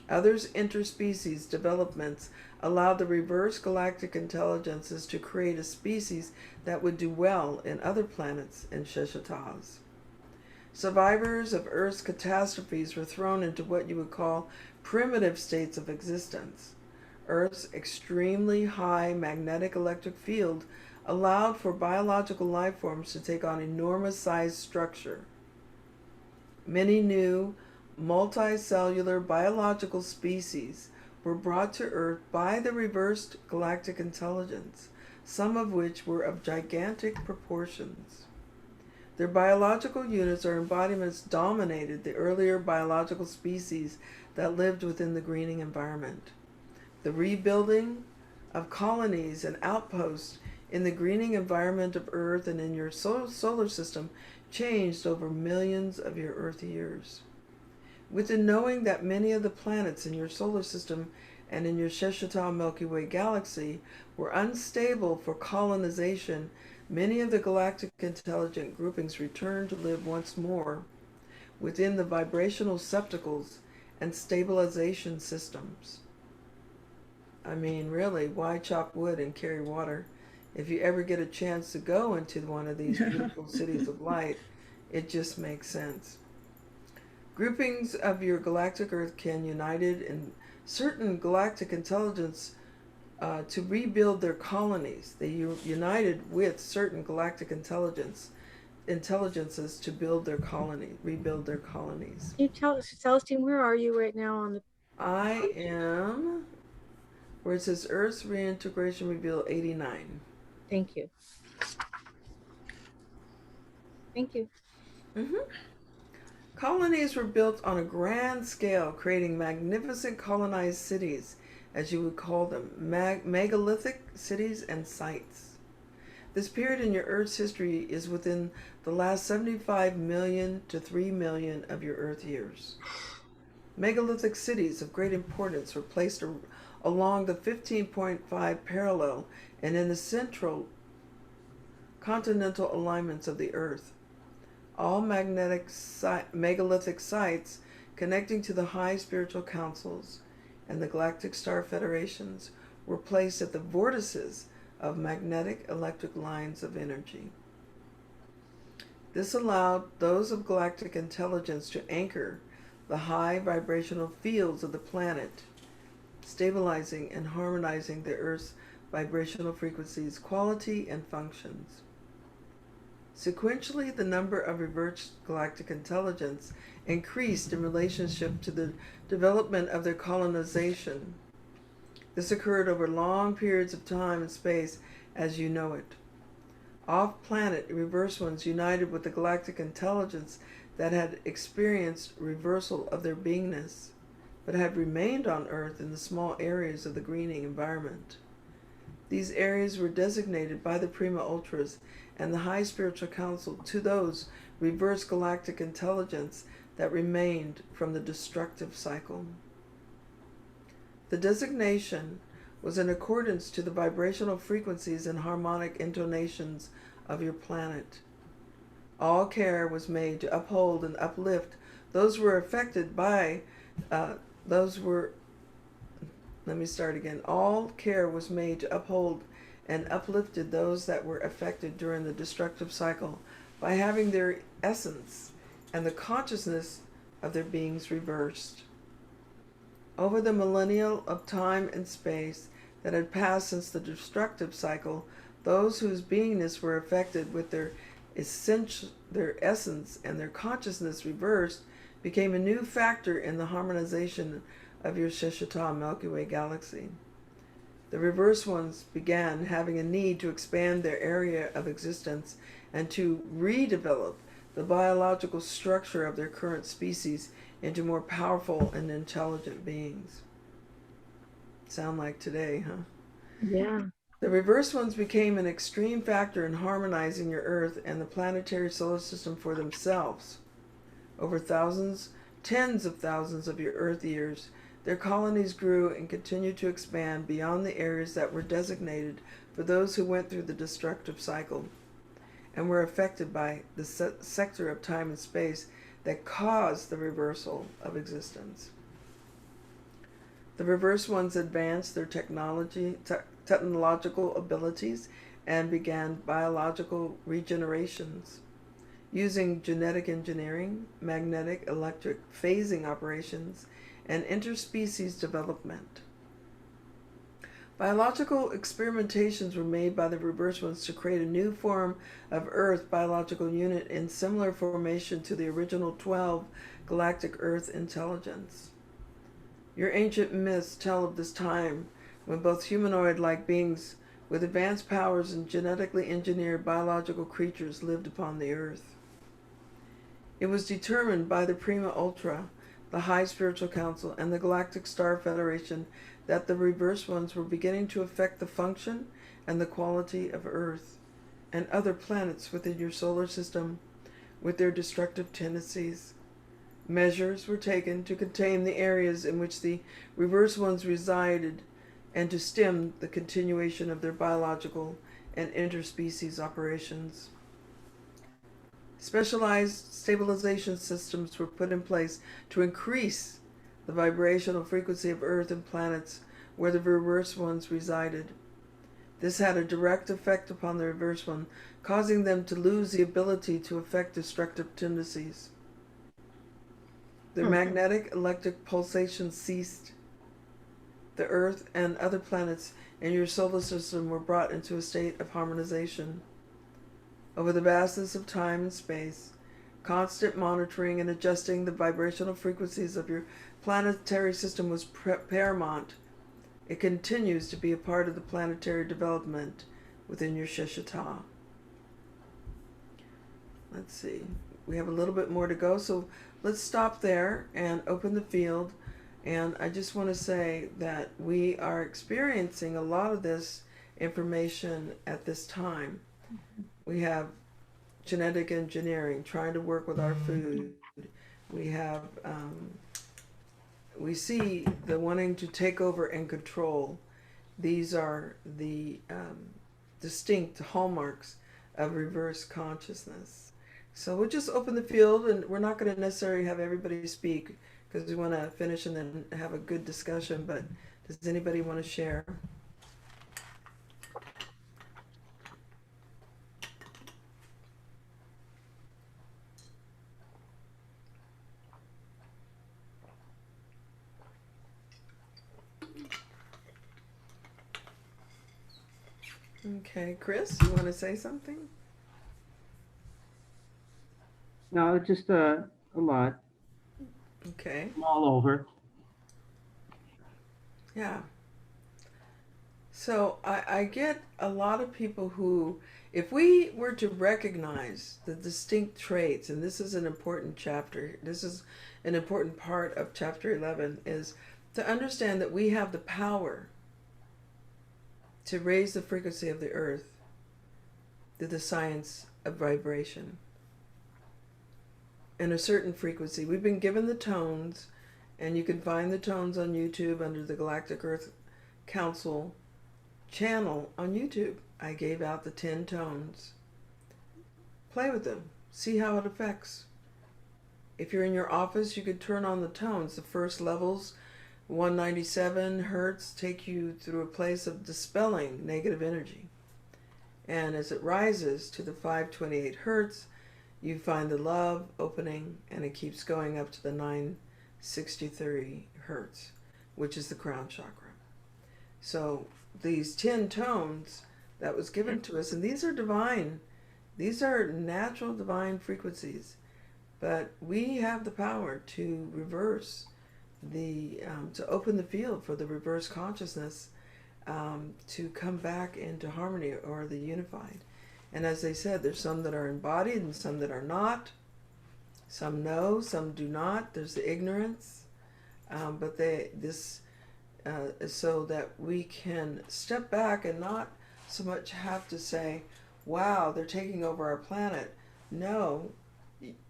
Others' interspecies developments allowed the reverse galactic intelligences to create a species that would do well in other planets and Sheshatas. Survivors of Earth's catastrophes were thrown into what you would call primitive states of existence. Earth's extremely high magnetic electric field allowed for biological life forms to take on enormous sized structure. Many new multicellular biological species were brought to Earth by the reversed galactic intelligence, some of which were of gigantic proportions. Their biological units or embodiments dominated the earlier biological species that lived within the greening environment. The rebuilding of colonies and outposts in the greening environment of Earth and in your solar system changed over millions of your Earth years. Within knowing that many of the planets in your solar system and in your Sheshata Milky Way galaxy were unstable for colonization, many of the galactic intelligent groupings returned to live once more within the vibrational septicles and stabilization systems. I mean, really, why chop wood and carry water? If you ever get a chance to go into one of these beautiful cities of light, it just makes sense. Groupings of your Galactic Earth Kin united in certain galactic intelligence to rebuild their colonies. They united with certain galactic intelligences to build their rebuild their colonies. Can you tell us, Celestine, where are you right now on the? I am where it says Earth's Reintegration Reveal 89. Thank you. Thank you. Colonies were built on a grand scale, creating magnificent colonized cities, as you would call them, megalithic cities and sites. This period in your Earth's history is within the last 75 million to 3 million of your Earth years. Megalithic cities of great importance were placed along the 15.5 parallel and in the central continental alignments of the Earth. All megalithic sites connecting to the high spiritual councils and the Galactic Star Federations were placed at the vortices of magnetic electric lines of energy. This allowed those of galactic intelligence to anchor the high vibrational fields of the planet, stabilizing and harmonizing the Earth's vibrational frequencies, quality, and functions. Sequentially, the number of reversed galactic intelligence increased in relationship to the development of their colonization. This occurred over long periods of time and space as you know it. Off-planet reverse ones united with the galactic intelligence that had experienced reversal of their beingness, but had remained on Earth in the small areas of the greening environment. These areas were designated by the Prima Ultras and the High Spiritual Council to those reverse galactic intelligence that remained from the destructive cycle. The designation was in accordance to the vibrational frequencies and harmonic intonations of your planet. All care was made to uphold and uplift those who were affected by All care was made to uphold and uplifted those that were affected during the destructive cycle by having their essence and the consciousness of their beings reversed. Over the millennial of time and space that had passed since the destructive cycle, those whose beingness were affected with their essence and their consciousness reversed became a new factor in the harmonization of your Sheshata Milky Way galaxy. The reverse ones began having a need to expand their area of existence and to redevelop the biological structure of their current species into more powerful and intelligent beings. Sound like today, huh? Yeah. The reverse ones became an extreme factor in harmonizing your Earth and the planetary solar system for themselves. Over tens of thousands of your Earth years, their colonies grew and continued to expand beyond the areas that were designated for those who went through the destructive cycle and were affected by the sector of time and space that caused the reversal of existence. The reverse ones advanced their technological abilities and began biological regenerations using genetic engineering, magnetic electric phasing operations, and interspecies development. Biological experimentations were made by the reverse ones to create a new form of Earth biological unit in similar formation to the original 12 galactic Earth intelligence. Your ancient myths tell of this time when both humanoid-like beings with advanced powers and genetically engineered biological creatures lived upon the Earth. It was determined by the Prima Ultra, the High Spiritual Council, and the Galactic Star Federation that the reverse ones were beginning to affect the function and the quality of Earth and other planets within your solar system with their destructive tendencies. Measures were taken to contain the areas in which the reverse ones resided and to stem the continuation of their biological and interspecies operations. Specialized stabilization systems were put in place to increase the vibrational frequency of Earth and planets where the reverse ones resided. This had a direct effect upon the reverse one, causing them to lose the ability to affect destructive tendencies. Their magnetic electric pulsations ceased. The Earth and other planets in your solar system were brought into a state of harmonization. Over the vastness of time and space, constant monitoring and adjusting the vibrational frequencies of your planetary system was paramount. It continues to be a part of the planetary development within your Shishita. Let's see. We have a little bit more to go, so let's stop there and open the field. And I just want to say that we are experiencing a lot of this information at this time. We have genetic engineering, trying to work with our food. We have, we see the wanting to take over and control. These are the distinct hallmarks of reverse consciousness. So we'll just open the field, and we're not going to necessarily have everybody speak because we want to finish and then have a good discussion. But does anybody want to share? Okay, Chris, you want to say something? No, just a lot. Okay. I'm all over. Yeah. So I get a lot of people who, if we were to recognize the distinct traits, and this is an important chapter, this is an important part of chapter 11, is to understand that we have the power to raise the frequency of the earth through the science of vibration. In a certain frequency. We've been given the tones, and you can find the tones on YouTube under the Galactic Earth Council channel on YouTube. I gave out the 10 tones. Play with them. See how it affects. If you're in your office, you could turn on the tones. The first levels, 197 hertz, take you through a place of dispelling negative energy. And as it rises to the 528 hertz, you find the love opening, and it keeps going up to the 963 hertz, which is the crown chakra. So these 10 tones that was given to us, and these are divine, these are natural divine frequencies, but we have the power to reverse the, to open the field for the reverse consciousness to come back into harmony or the unified. And as they said, there's some that are embodied and some that are not. Some know, some do not. There's the ignorance. But so that we can step back and not so much have to say, wow, they're taking over our planet. No,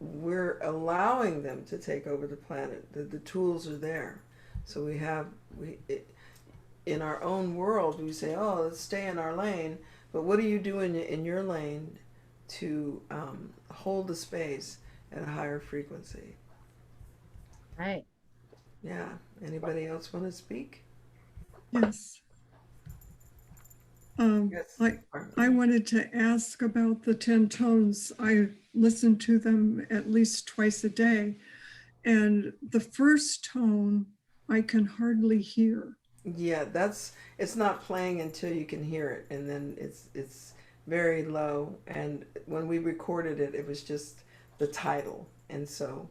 we're allowing them to take over the planet. The tools are there. So in our own world, we say, oh, let's stay in our lane. But what are you doing in your lane to hold the space at a higher frequency? Right. Yeah. Anybody else want to speak? Yes. Yes. I wanted to ask about the 10 tones. I listen to them at least twice a day. And the first tone, I can hardly hear. Yeah, it's not playing until you can hear it, and then it's very low. And when we recorded it, it was just the title, and so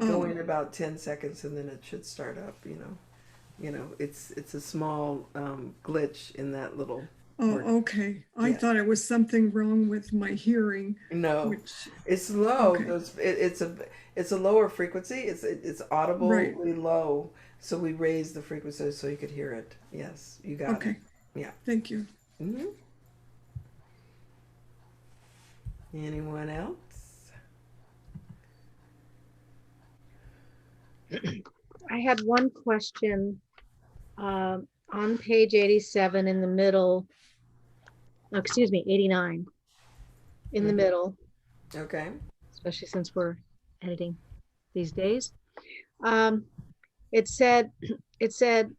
go in about 10 seconds, and then it should start up. It's a small glitch in that little Oh, okay. I Yeah. thought it was something wrong with my hearing, No, which, it's low. okay, It's a lower frequency. It's right, audibly low. So we raised the frequency so you could hear it. Yes, you got it. okay. Yeah. Thank you. hmm Anyone else? I had one question on page 87 in the middle. Oh, excuse me, 89 in the Mhm. middle, Okay. especially since we're editing these days. Um, it said, it said,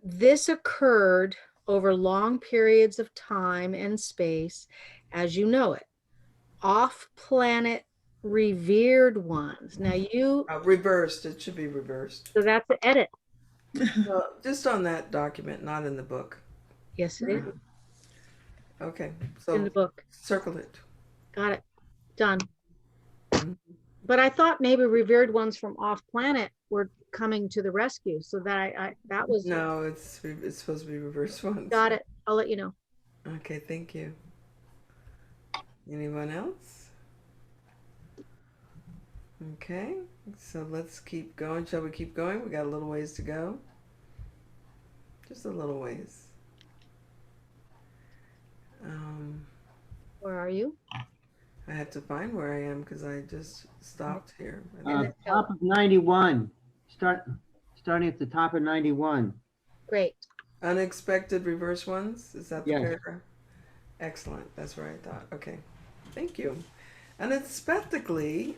this occurred over long periods of time and space as you know it. Off-planet revered ones. Now Reversed. It should be reversed. so that's the edit. Just on that document, not in the book. Yes, it is. Okay. It's in the So book. circle it. Got it. Done. Mhm. But I thought maybe revered ones from off planet were coming to the rescue. So that I that was No, it's supposed to be reverse ones. got it. I'll let you know. Okay, thank you. Anyone else? Okay, so let's keep going. Shall we keep going? We got a little ways to go. Just a little ways. Where are you? I have to find where I am because I just stopped here. Top of 91. Starting at the top of 91. Great. Unexpected reverse ones. Is that the Yes. paragraph? Excellent. That's where I thought. Okay, thank you. Unexpectedly,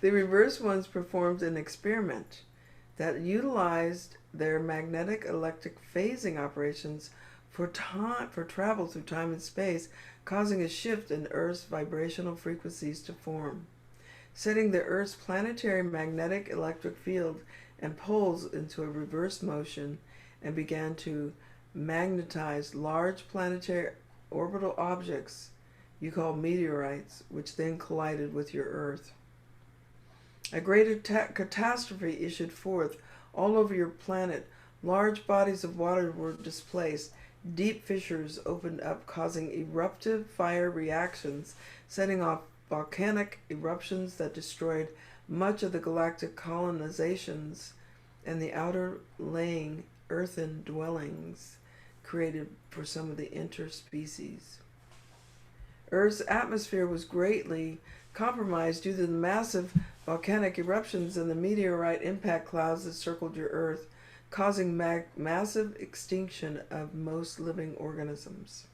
the reverse ones performed an experiment that utilized their magnetic electric phasing operations for travel through time and space, causing a shift in Earth's vibrational frequencies to form, setting the Earth's planetary magnetic electric field and poles into a reverse motion, and began to magnetize large planetary orbital objects you call meteorites, which then collided with your Earth. A great catastrophe issued forth all over your planet. Large bodies of water were displaced. Deep fissures opened up, causing eruptive fire reactions, setting off volcanic eruptions that destroyed much of the galactic colonizations and the outer laying earthen dwellings created for some of the interspecies. Earth's atmosphere was greatly compromised due to the massive volcanic eruptions and the meteorite impact clouds that circled your Earth, causing massive extinction of most living organisms.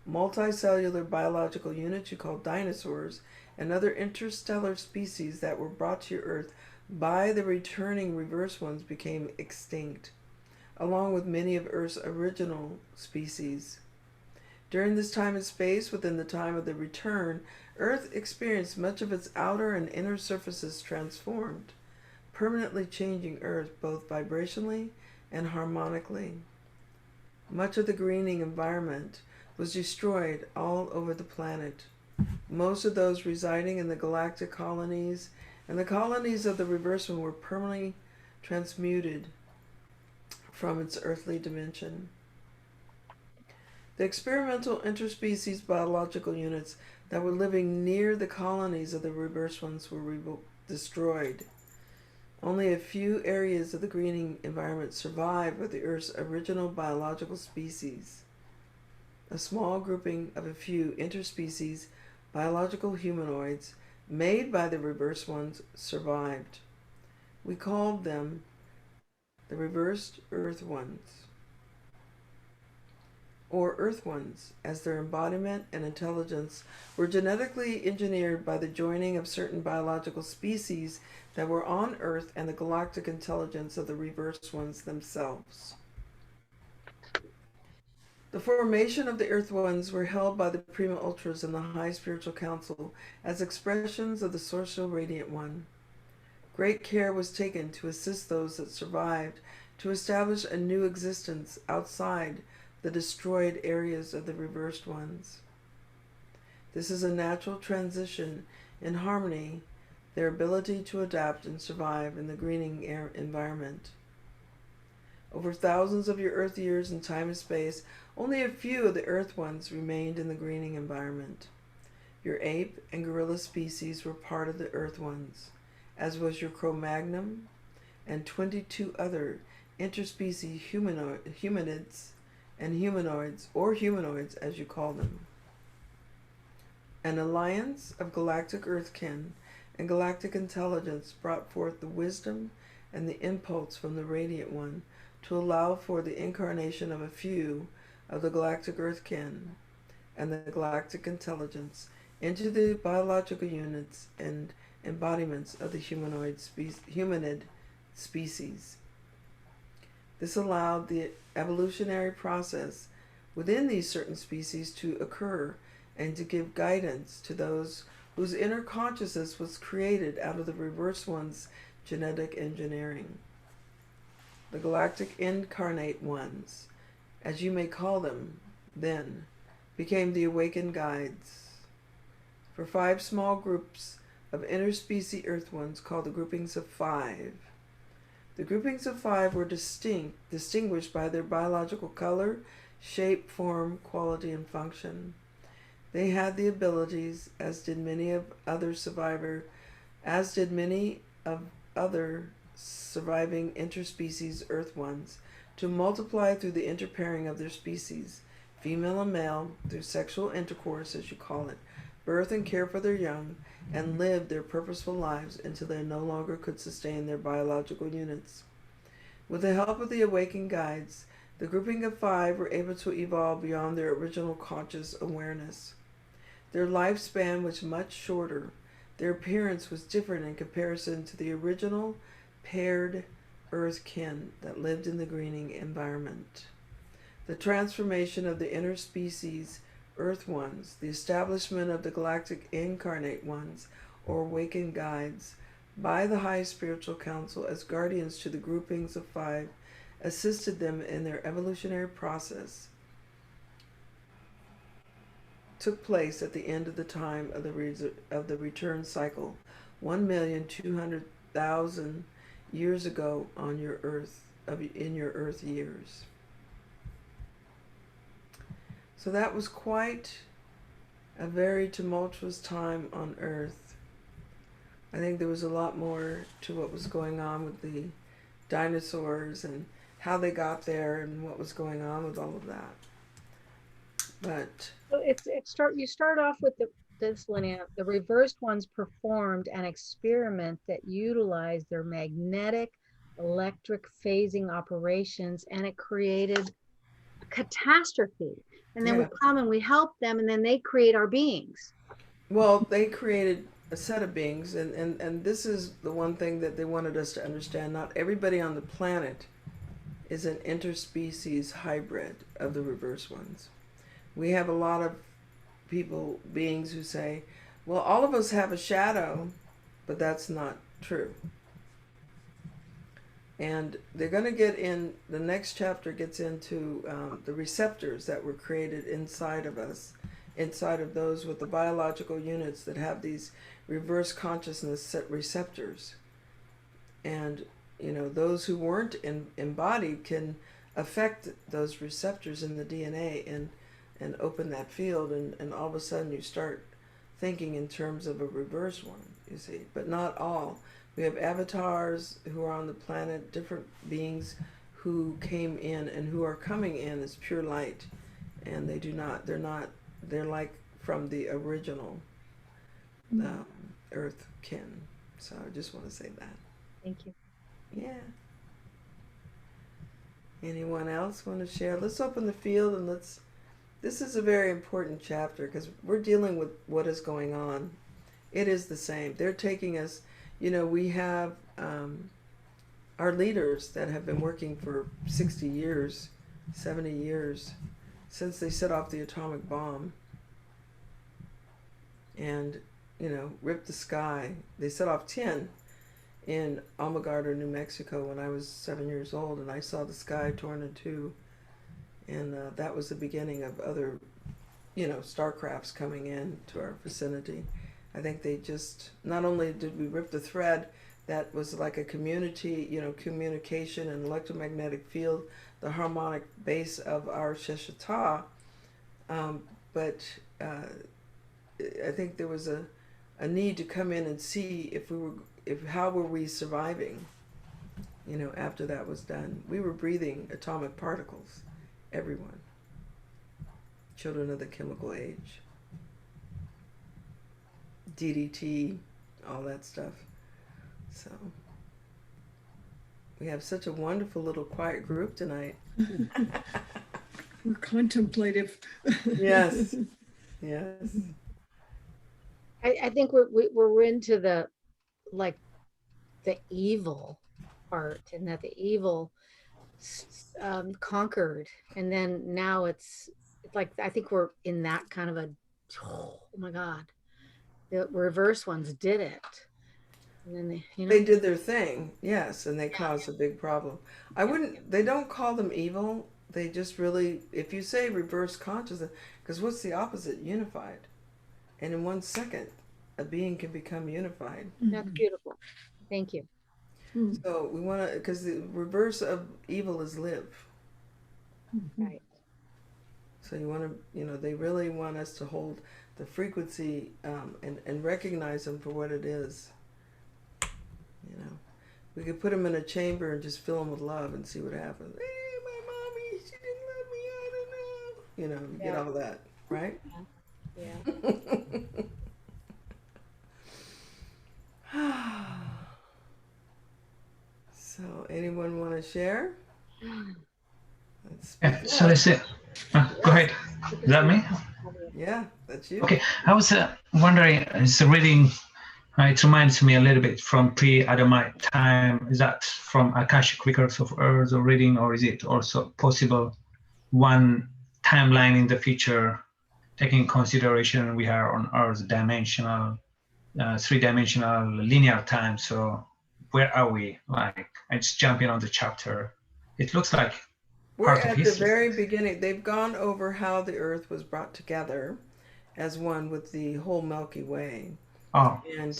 Multicellular biological units you call dinosaurs and other interstellar species that were brought to your Earth by the returning reverse ones became extinct, along with many of Earth's original species. During this time and space, within the time of the return, Earth experienced much of its outer and inner surfaces transformed, permanently changing Earth both vibrationally and harmonically. Much of the greening environment was destroyed all over the planet. Most of those residing in the galactic colonies and the colonies of the reverse one were permanently transmuted from its earthly dimension. The experimental interspecies biological units that were living near the colonies of the reverse ones were destroyed. Only a few areas of the greening environment survived with the Earth's original biological species. A small grouping of a few interspecies biological humanoids made by the reverse ones survived. We called them the reversed Earth ones, or Earth ones, as their embodiment and intelligence were genetically engineered by the joining of certain biological species that were on Earth and the galactic intelligence of the reverse ones themselves. The formation of the Earth ones were held by the Prima Ultras and the High Spiritual Council as expressions of the Sorcerer Radiant One. Great care was taken to assist those that survived to establish a new existence outside the destroyed areas of the reversed ones. This is a natural transition in harmony, their ability to adapt and survive in the greening environment. Over thousands of your Earth years in time and space, only a few of the Earth ones remained in the greening environment. Your ape and gorilla species were part of the Earth ones, as was your Cro-Magnon and 22 other interspecies humanids and humanoids, or humanoids as you call them. An alliance of galactic Earth Kin and galactic intelligence brought forth the wisdom and the impulse from the Radiant One to allow for the incarnation of a few of the galactic Earth Kin and the galactic intelligence into the biological units and embodiments of the humanid species. This allowed the evolutionary process within these certain species to occur and to give guidance to those whose inner consciousness was created out of the reverse one's genetic engineering. The galactic incarnate ones, as you may call them, then became the Awaken guides for 5 small groups of interspecies Earth ones called the Groupings of Five. The Groupings of Five were distinguished by their biological color, shape, form, quality, and function. They had the abilities, as did many other surviving interspecies Earth ones, to multiply through the interpairing of their species, female and male, through sexual intercourse, as you call it, birth and care for their young, and live their purposeful lives until they no longer could sustain their biological units. With the help of the Awakened guides, the Grouping of Five were able to evolve beyond their original conscious awareness. Their lifespan was much shorter. Their appearance was different in comparison to the original paired Earth Kin that lived in the greening environment. The transformation of the interspecies Earth ones, the establishment of the galactic incarnate ones, or Awakened guides, by the High Spiritual Council as guardians to the Groupings of Five, assisted them in their evolutionary process, took place at the end of the time of the return cycle, 1,200,000 years ago on your Earth, in your Earth years. So that was quite a very tumultuous time on Earth. I think there was a lot more to what was going on with the dinosaurs and how they got there and what was going on with all of that. But So you start off with this linear. The reversed ones performed an experiment that utilized their magnetic electric phasing operations, and it created a catastrophe. And then we come and we help them, and then they create our beings. Well, they created a set of beings, and this is the one thing that they wanted us to understand. Not everybody on the planet is an interspecies hybrid of the reverse ones. We have a lot of beings who say, well, all of us have a shadow, but that's not true. And they're going to get in, the next chapter gets into the receptors that were created inside of us, inside of those with the biological units that have these reverse consciousness set receptors. And, you know, those who weren't embodied can affect those receptors in the DNA and open that field, and all of a sudden you start thinking in terms of a reverse one, you see, but not all. We have avatars who are on the planet, different beings who came in and who are coming in as pure light, and they're like from the original Earth Kin. So I just want to say that. Thank you. Yeah. Anyone else want to share? Let's open the field and this is a very important chapter because we're dealing with what is going on. It is the same. They're taking us, you know, we have our leaders that have been working for 60 years, 70 years, since they set off the atomic bomb and, you know, ripped the sky. They set off 10 in Almagarter, New Mexico when I was 7 years old, and I saw the sky torn in two. And that was the beginning of other, you know, starcrafts coming in to our vicinity. I think they just, not only did we rip the thread, that was like a community, communication and electromagnetic field, the harmonic base of our Sheshata. But I think there was a need to come in and see how were we surviving, after that was done. We were breathing atomic particles, everyone. Children of the chemical age. DDT, all that stuff. So we have such a wonderful little quiet group tonight. We're contemplative. Yes. Yes. I think we're into the evil part, and that the evil conquered, and then now it's like, I think we're in that kind of a, oh my God, the reverse ones did it, and then they did their thing, yes, and they caused a big problem. They don't call them evil. They just really, if you say reverse consciousness, because what's the opposite? Unified. And in 1 second, a being can become unified. That's beautiful. Thank you. So we want to, because the reverse of evil is live. Right. So you want to, they really want us to hold the frequency and recognize them for what it is. We could put them in a chamber and just fill them with love and see what happens. Hey, my mommy, she didn't love me, I don't know. You get all that, right? Yeah. So, anyone want to share? So let's say, go ahead. Is that me? Yeah, that's you. Okay, I was wondering, it's a reading, it reminds me a little bit from pre-Adamite time. Is that from Akashic Records of Earth or reading, or is it also possible one timeline in the future, taking consideration we are on Earth dimensional, three-dimensional linear time? So where are we? Like, it's jumping on the chapter. It looks like we're at the very beginning. They've gone over how the Earth was brought together as one with the whole Milky Way. Oh. And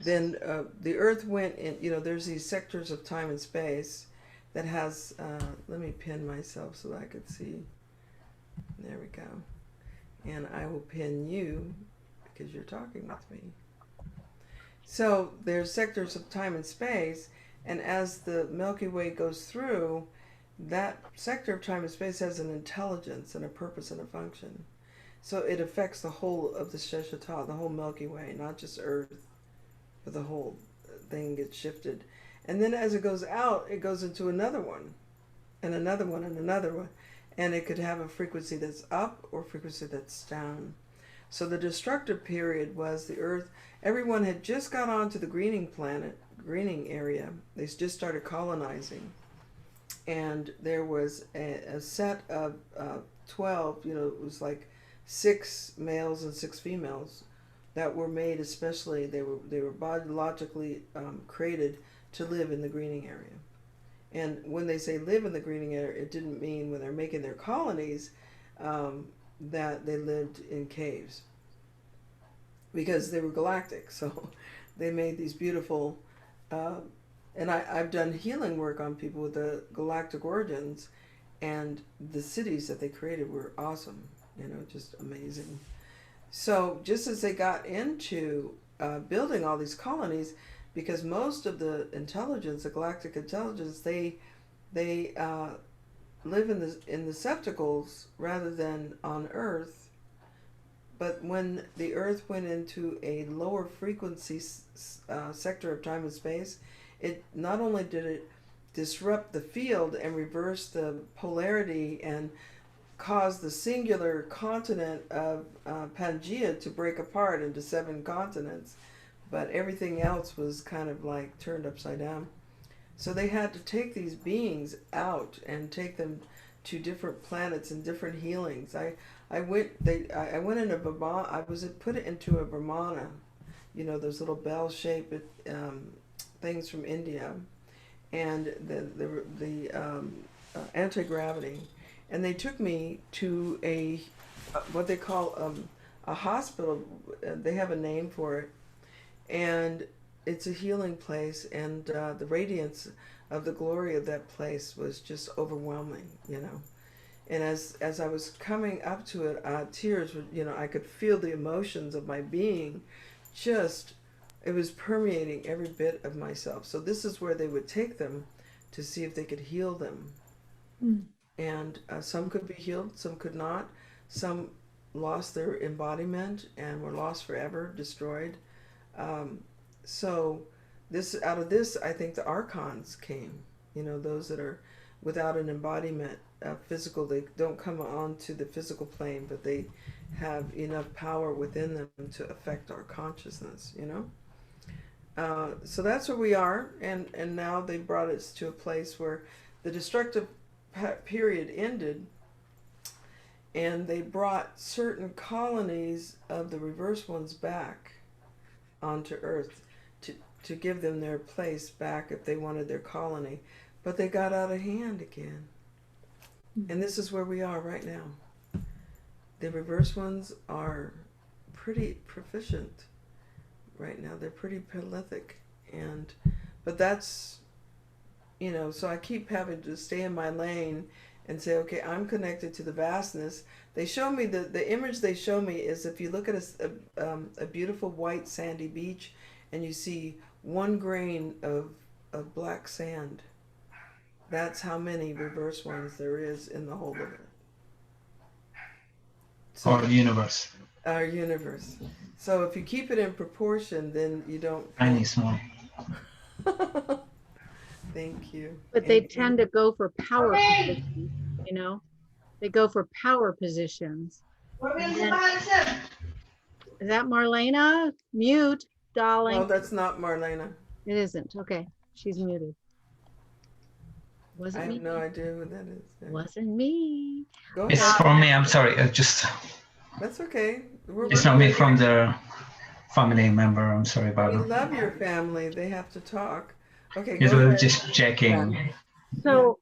then the Earth went in, there's these sectors of time and space that has, let me pin myself so that I could see. There we go. And I will pin you because you're talking with me. So there's sectors of time and space, and as the Milky Way goes through, that sector of time and space has an intelligence and a purpose and a function. So it affects the whole of the Sheshata, the whole Milky Way, not just Earth, but the whole thing gets shifted. And then as it goes out, it goes into another one, and another one, and another one. And it could have a frequency that's up or frequency that's down. So the destructive period was the Earth. Everyone had just got onto the greening area. They just started colonizing. And there was a set of 12, it was like 6 males and 6 females that were made especially, they were biologically created to live in the greening area. And when they say live in the greening area, it didn't mean when they're making their colonies that they lived in caves, because they were galactic. So they made these beautiful, and I've done healing work on people with the galactic origins, and the cities that they created were awesome, just amazing. So just as they got into building all these colonies, because most of the intelligence, the galactic intelligence, they live in the septicals rather than on Earth. But when the Earth went into a lower frequency sector of time and space, it not only did it disrupt the field and reverse the polarity and cause the singular continent of Pangea to break apart into 7 continents, but everything else was kind of like turned upside down. So they had to take these beings out and take them to different planets and different healings. I went in a Brahmana. I was put it into a Brahmana, those little bell-shaped things from India, and the anti-gravity, and they took me to a what they call a hospital. They have a name for it. And it's a healing place, and the radiance of the glory of that place was just overwhelming, you know. And as I was coming up to it, tears were, you know, I could feel the emotions of my being, just, it was permeating every bit of myself. So this is where they would take them to see if they could heal them. Mm. And some could be healed, some could not. Some lost their embodiment and were lost forever, destroyed. So this, out of this, I think the archons came. You know, those that are without an embodiment, physical. They don't come onto the physical plane, but they have enough power within them to affect our consciousness. You know. So that's where we are, and now they brought us to a place where the destructive period ended, and they brought certain colonies of the reverse ones back onto Earth to give them their place back if they wanted their colony. But they got out of hand again. And this is where we are right now. The reverse ones are pretty proficient right now. They're pretty prolific. But that's, you know, so I keep having to stay in my lane and say, okay, I'm connected to the vastness. They show me, the image they show me is if you look at a beautiful white sandy beach and you see one grain of black sand, that's how many reverse ones there is in the whole of it. So, Our universe. Our universe. So if you keep it in proportion, then you don't. Tiny small. Thank you. But they tend to go for power positions, you know? They go for power positions. And then, is that Marlena? Mute, darling. No, that's not Marlena. It isn't. Okay. She's muted. I Wasn't have me. no idea who that is. Wasn't me. Go It's ahead. for me. I'm sorry. That's okay. It's not me from the family member. I'm sorry about We that. love your family. They have to talk. Okay, It go was ahead. just checking. So,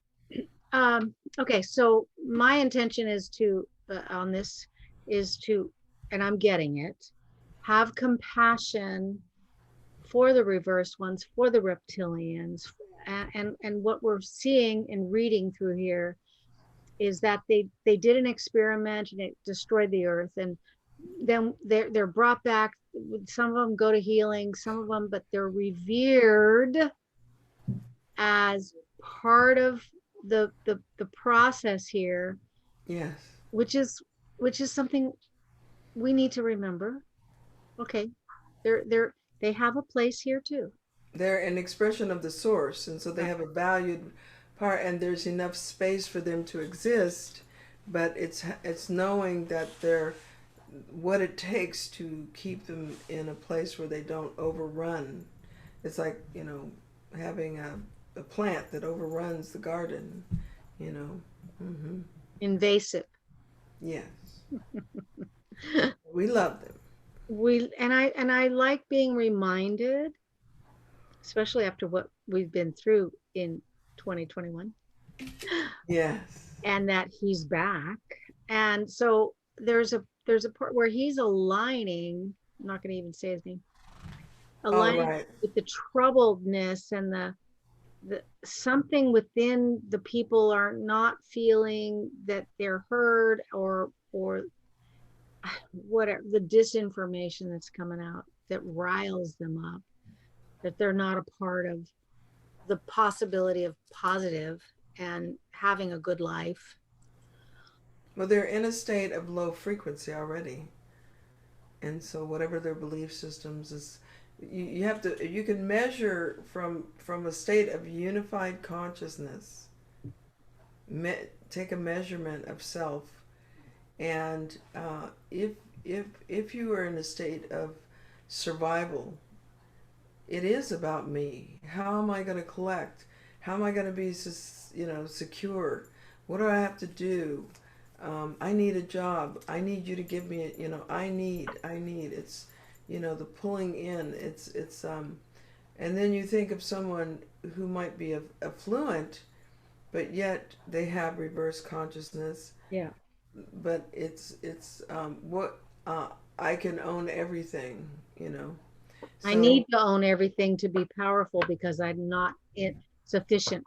okay, so my intention is to, on this, is to, and I'm getting it, have compassion for the reverse ones, for the reptilians, and what we're seeing and reading through here is that they did an experiment and it destroyed the earth, and then they're brought back. Some of them go to healing, some of them, but they're revered as part of the process here. Yes. which is something we need to remember. Okay, they have a place here too. They're an expression of the source, and so they have a valued part, and there's enough space for them to exist, but it's knowing that they're what it takes to keep them in a place where they don't overrun. It's like, you know, having a plant that overruns the garden, you know. Invasive. Yes. We love them. I like being reminded, especially after what we've been through in 2021. Yes. And that he's back. And so there's a part where he's aligning, I'm not going to even say his name, aligning right. with the troubledness and the something within the people are not feeling that they're heard, or whatever, the disinformation that's coming out that riles them up, that they're not a part of the possibility of positive and having a good life. Well, they're in a state of low frequency already. And so whatever their belief systems is, you have to, you can measure from a state of unified consciousness, take a measurement of self. And if you are in a state of survival, it is about me. How am I going to collect? How am I going to be, you know, secure? What do I have to do? I need a job. I need you to give me it. You know, I need. It's, you know, the pulling in. It's and then you think of someone who might be affluent, but yet they have reverse consciousness. Yeah. But it's what I can own everything. You know, I So- need to own everything to be powerful because I'm not sufficient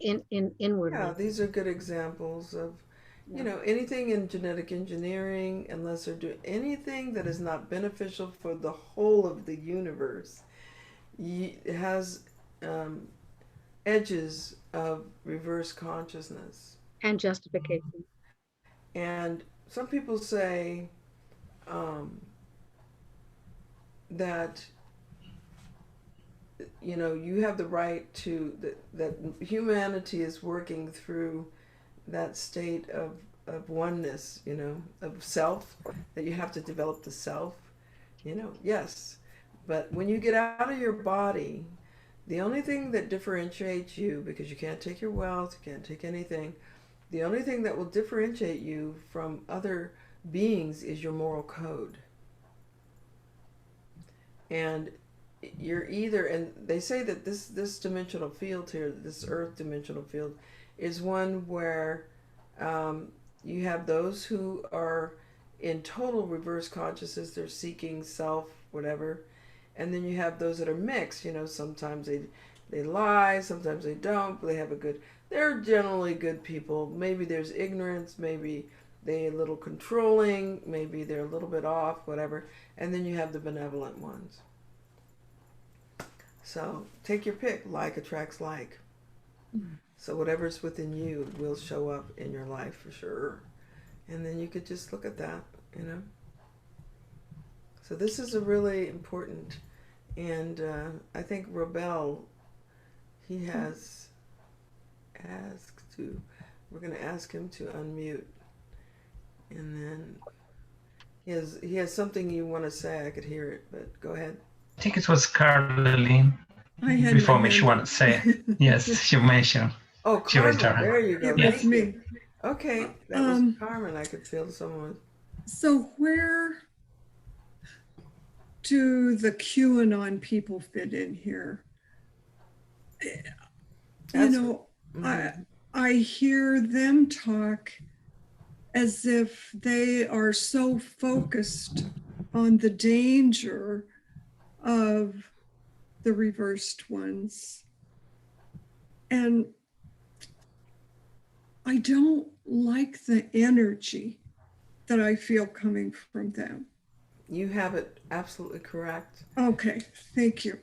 inwardly. Yeah, these are good examples of, you know, anything in genetic engineering, unless they're doing anything that is not beneficial for the whole of the universe, has edges of reverse consciousness. And justification. And some people say that, you know, you have the right to, that humanity is working through that state of oneness, you know, of self, that you have to develop the self, you know, yes. But when you get out of your body, the only thing that differentiates you, because you can't take your wealth, you can't take anything, the only thing that will differentiate you from other beings is your moral code. And you're either, and they say that this dimensional field here, this earth dimensional field, is one where you have those who are in total reverse consciousness, they're seeking self, whatever, and then you have those that are mixed, you know, sometimes they lie, sometimes they don't, but they have a good, they're generally good people. Maybe there's ignorance, maybe they're a little controlling, maybe they're a little bit off, whatever, and then you have the benevolent ones. So take your pick. Like attracts like. So whatever's within you will show up in your life for sure. And then you could just look at that, you know. So this is a really important, and I think Robel, he has asked to, we're going to ask him to unmute. And then he has something you want to say. I could hear it, but go ahead. I think it was Caroline I had before my me. She hand wanted up. to say, yes, she mentioned. Oh, She raised Carmen, her hand. there you go. It Yeah. was me. Okay, that was Carmen. I could feel someone. So where do the QAnon people fit in here? You That's- know, I hear them talk as if they are so focused on the danger of the reversed ones. And I don't like the energy that I feel coming from them. You have it absolutely correct. Okay, thank you.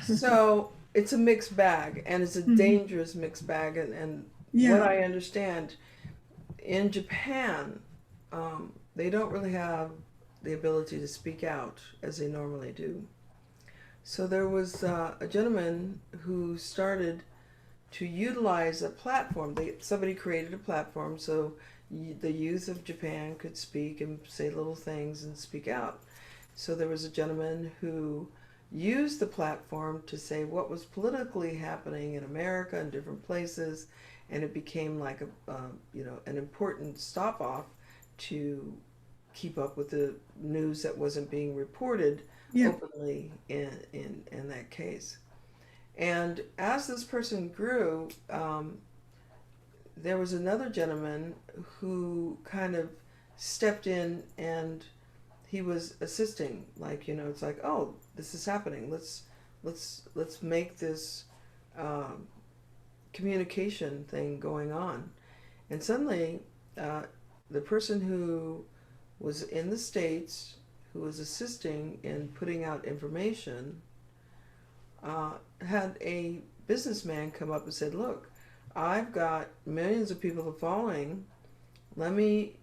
So it's a mixed bag, and it's a dangerous mixed bag. And Yeah. what I understand, in Japan, they don't really have the ability to speak out as they normally do. So there was a gentleman who started to utilize a platform. Somebody created a platform so the youth of Japan could speak and say little things and speak out. So there was a gentleman who used the platform to say what was politically happening in America and different places, and it became like an important stop off to keep up with the news that wasn't being reported openly in that case. And as this person grew, there was another gentleman who kind of stepped in, and he was assisting, like, you know, it's like, oh, this is happening. Let's make this communication thing going on. And suddenly, the person who was in the States, who was assisting in putting out information, had a businessman come up and said, look, I've got millions of people following. Let me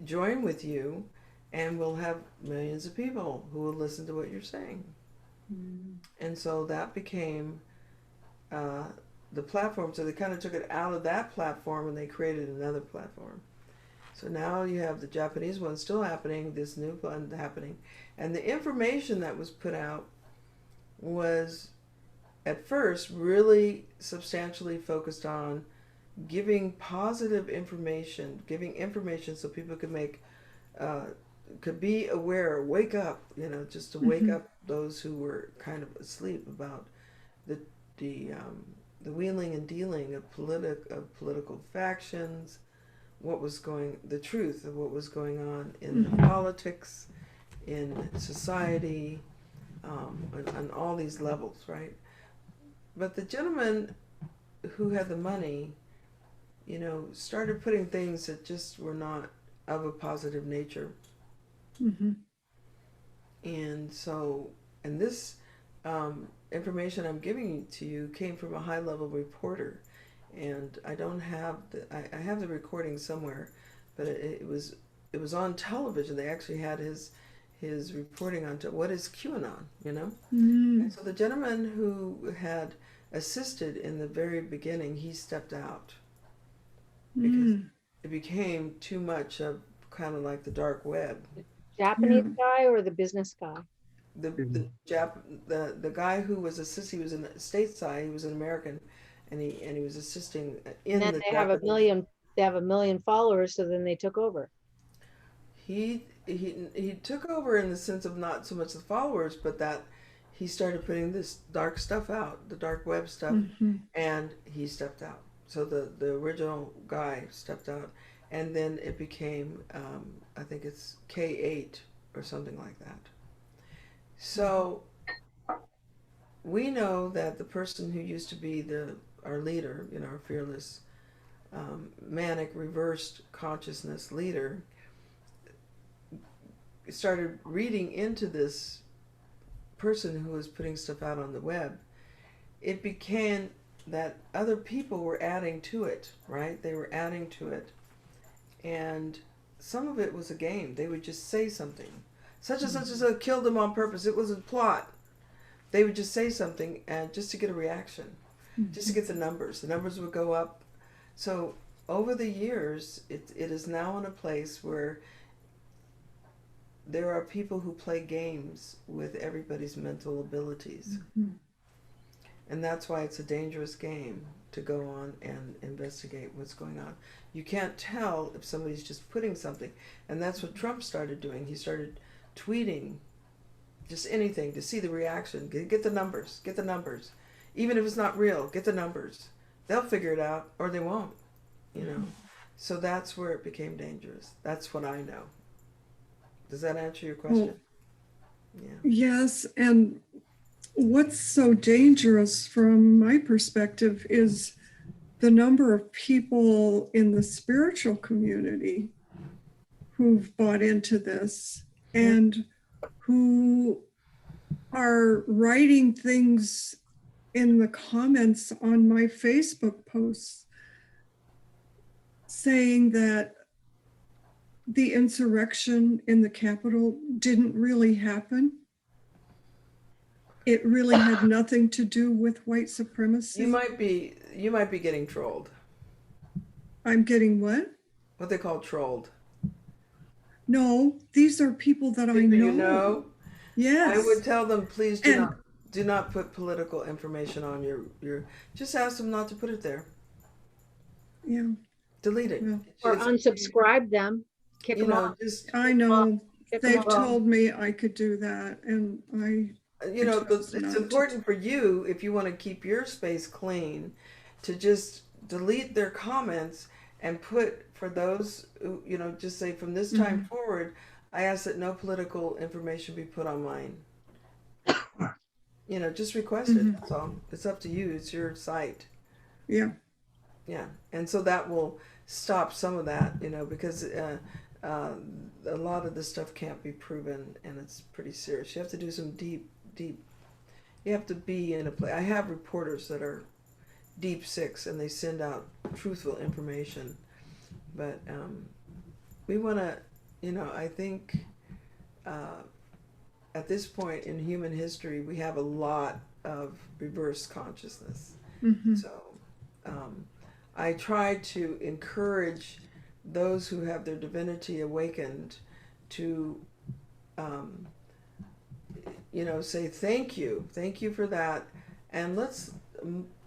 join with you, and we'll have millions of people who will listen to what you're saying. And so that became the platform. So they kind of took it out of that platform and they created another platform. So now you have the Japanese one still happening, this new one happening. And the information that was put out was at first really substantially focused on giving positive information, giving information so people could make, could be aware, wake up, you know, just to wake up those who were kind of asleep about the wheeling and dealing of political factions, the truth of what was going on in the politics, in society, on all these levels, right? But the gentleman who had the money, you know, started putting things that just were not of a positive nature. Mm-hmm. And so, and this information I'm giving to you came from a high-level reporter, and I don't have I have the recording somewhere, but it was on television. They actually had his reporting on what is QAnon, you know. Mm-hmm. And so the gentleman who had assisted in the very beginning, he stepped out because it became too much of kind of like the dark web. Japanese Yeah. guy or the business guy? The guy who was assisting, he was in stateside, he was an American, and he was assisting in And then the they have a Japanese. million followers, so then they took over. He took over in the sense of not so much the followers, but that he started putting this dark stuff out, the dark web stuff, Mm-hmm. and he stepped out. So the original guy stepped out, and then it became I think it's K8 or something like that. So we know that the person who used to be our leader, you know, our fearless manic reversed consciousness leader, started reading into this person who was putting stuff out on the web. It became that other people were adding to it, right? They were adding to it. And some of it was a game. They would just say something. Such and such as killed him on purpose. It was a plot. They would just say something and just to get a reaction, just to get the numbers. The numbers would go up. So over the years, it is now in a place where there are people who play games with everybody's mental abilities. Mm-hmm. And that's why it's a dangerous game to go on and investigate what's going on. You can't tell if somebody's just putting something. And that's what Trump started doing. He started tweeting just anything to see the reaction. Get the numbers. Get the numbers. Even if it's not real, get the numbers. They'll figure it out or they won't, you know. So that's where it became dangerous. That's what I know. Does that answer your question? Yeah. Yes, and what's so dangerous from my perspective is the number of people in the spiritual community who've bought into this and who are writing things in the comments on my Facebook posts saying that the insurrection in the Capitol didn't really happen. It really had nothing to do with white supremacy. You might be getting trolled. I'm getting what? What they call trolled. No, these are people that I People know. you know? Yes. I would tell them, please do not put political information on your. Just ask them not to put it there. Yeah. Delete it. Yeah. Or unsubscribe them. Kick You them know, off. just I know. Kick them They've off. told me I could do that, and you know, chose it's not to. important for you if you want to keep your space clean, to just delete their comments and put for those who, you know, just say from this time forward, I ask that no political information be put on mine. You know, just request it. That's all. It's up to you. It's your site. Yeah. Yeah, and so that will stop some of that, you know, because a lot of this stuff can't be proven, and it's pretty serious. You have to do some deep. You have to be in a place. I have reporters that are deep six, and they send out truthful information. But we want to, you know, I think at this point in human history, we have a lot of reverse consciousness. So I try to encourage those who have their divinity awakened to, you know, say thank you for that, and let's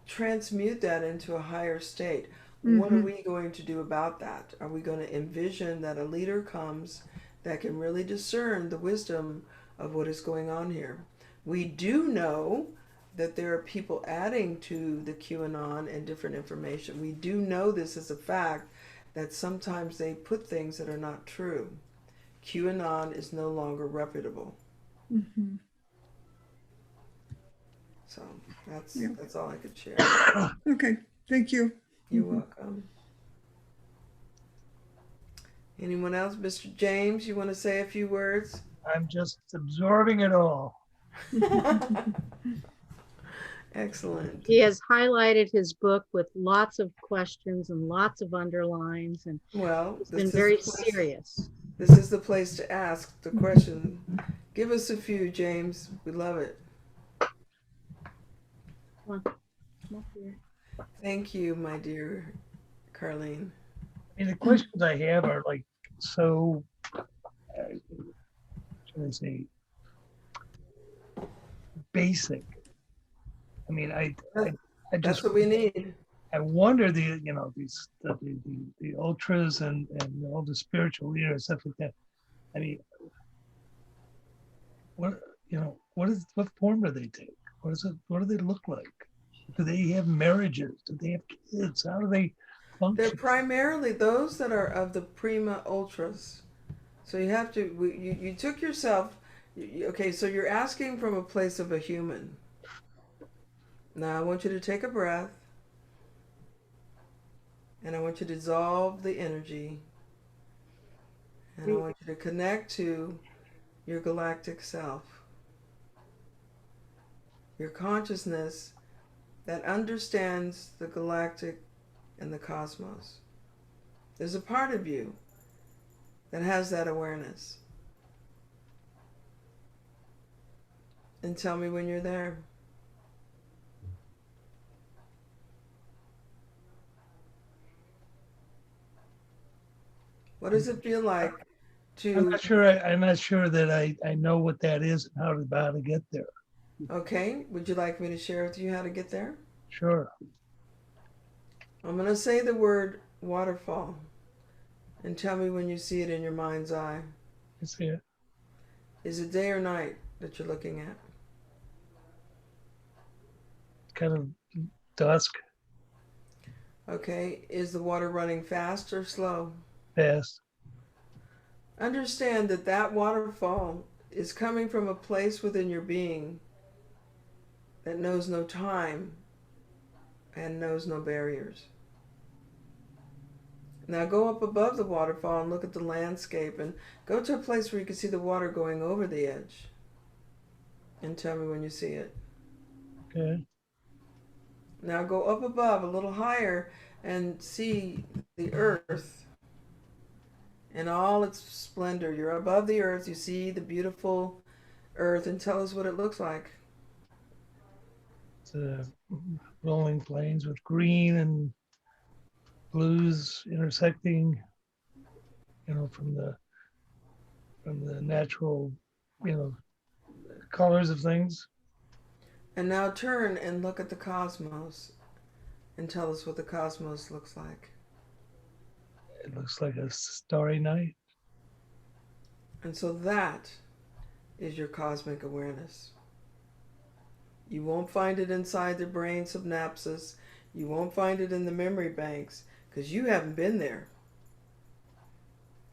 transmute that into a higher state. What are we going to do about that? Are we going to envision that a leader comes that can really discern the wisdom of what is going on here? We do know that there are people adding to the QAnon and different information. We do know this as a fact, that sometimes they put things that are not true. QAnon is no longer reputable. So Yeah. that's all I could share. Okay, thank you. You're welcome. Anyone else? Mr. James, you want to say a few words? I'm just absorbing it all. Excellent. He has highlighted his book with lots of questions and lots of underlines, and Well, he's been very serious. This is the place to ask the question. Give us a few, James. We love it. Come on, come up here. Thank you, my dear Carlene. I mean, the questions I have are like so, should I say, basic. I mean, I That's just what we need. I wonder the ultras and all the spiritual leaders, stuff like that. I mean, what form do they take? What do they look like? Do they have marriages? Do they have kids? How do they function? They're primarily those that are of the prima ultras. So you have to, you took yourself, okay, so you're asking from a place of a human. Now I want you to take a breath, and I want you to dissolve the energy, and I want you to connect to your galactic self, your consciousness that understands the galactic and the cosmos. There's a part of you that has that awareness. And tell me when you're there. What does it feel like to... I'm not sure that I know what that is and how to get there. Okay, would you like me to share with you how to get there? Sure. I'm going to say the word waterfall, and tell me when you see it in your mind's eye. I see it. Is it day or night that you're looking at? Kind of dusk. Okay, is the water running fast or slow? Fast. Understand that that waterfall is coming from a place within your being that knows no time and knows no barriers. Now go up above the waterfall and look at the landscape, and go to a place where you can see the water going over the edge, and tell me when you see it. Okay. Now go up above a little higher and see the earth in all its splendor. You're above the earth, you see the beautiful earth, and tell us what it looks like. It's rolling plains with green and blues intersecting, from the natural, colors of things. And now turn and look at the cosmos and tell us what the cosmos looks like. It looks like a starry night. And so that is your cosmic awareness. You won't find it inside the brain synapses. You won't find it in the memory banks, because you haven't been there.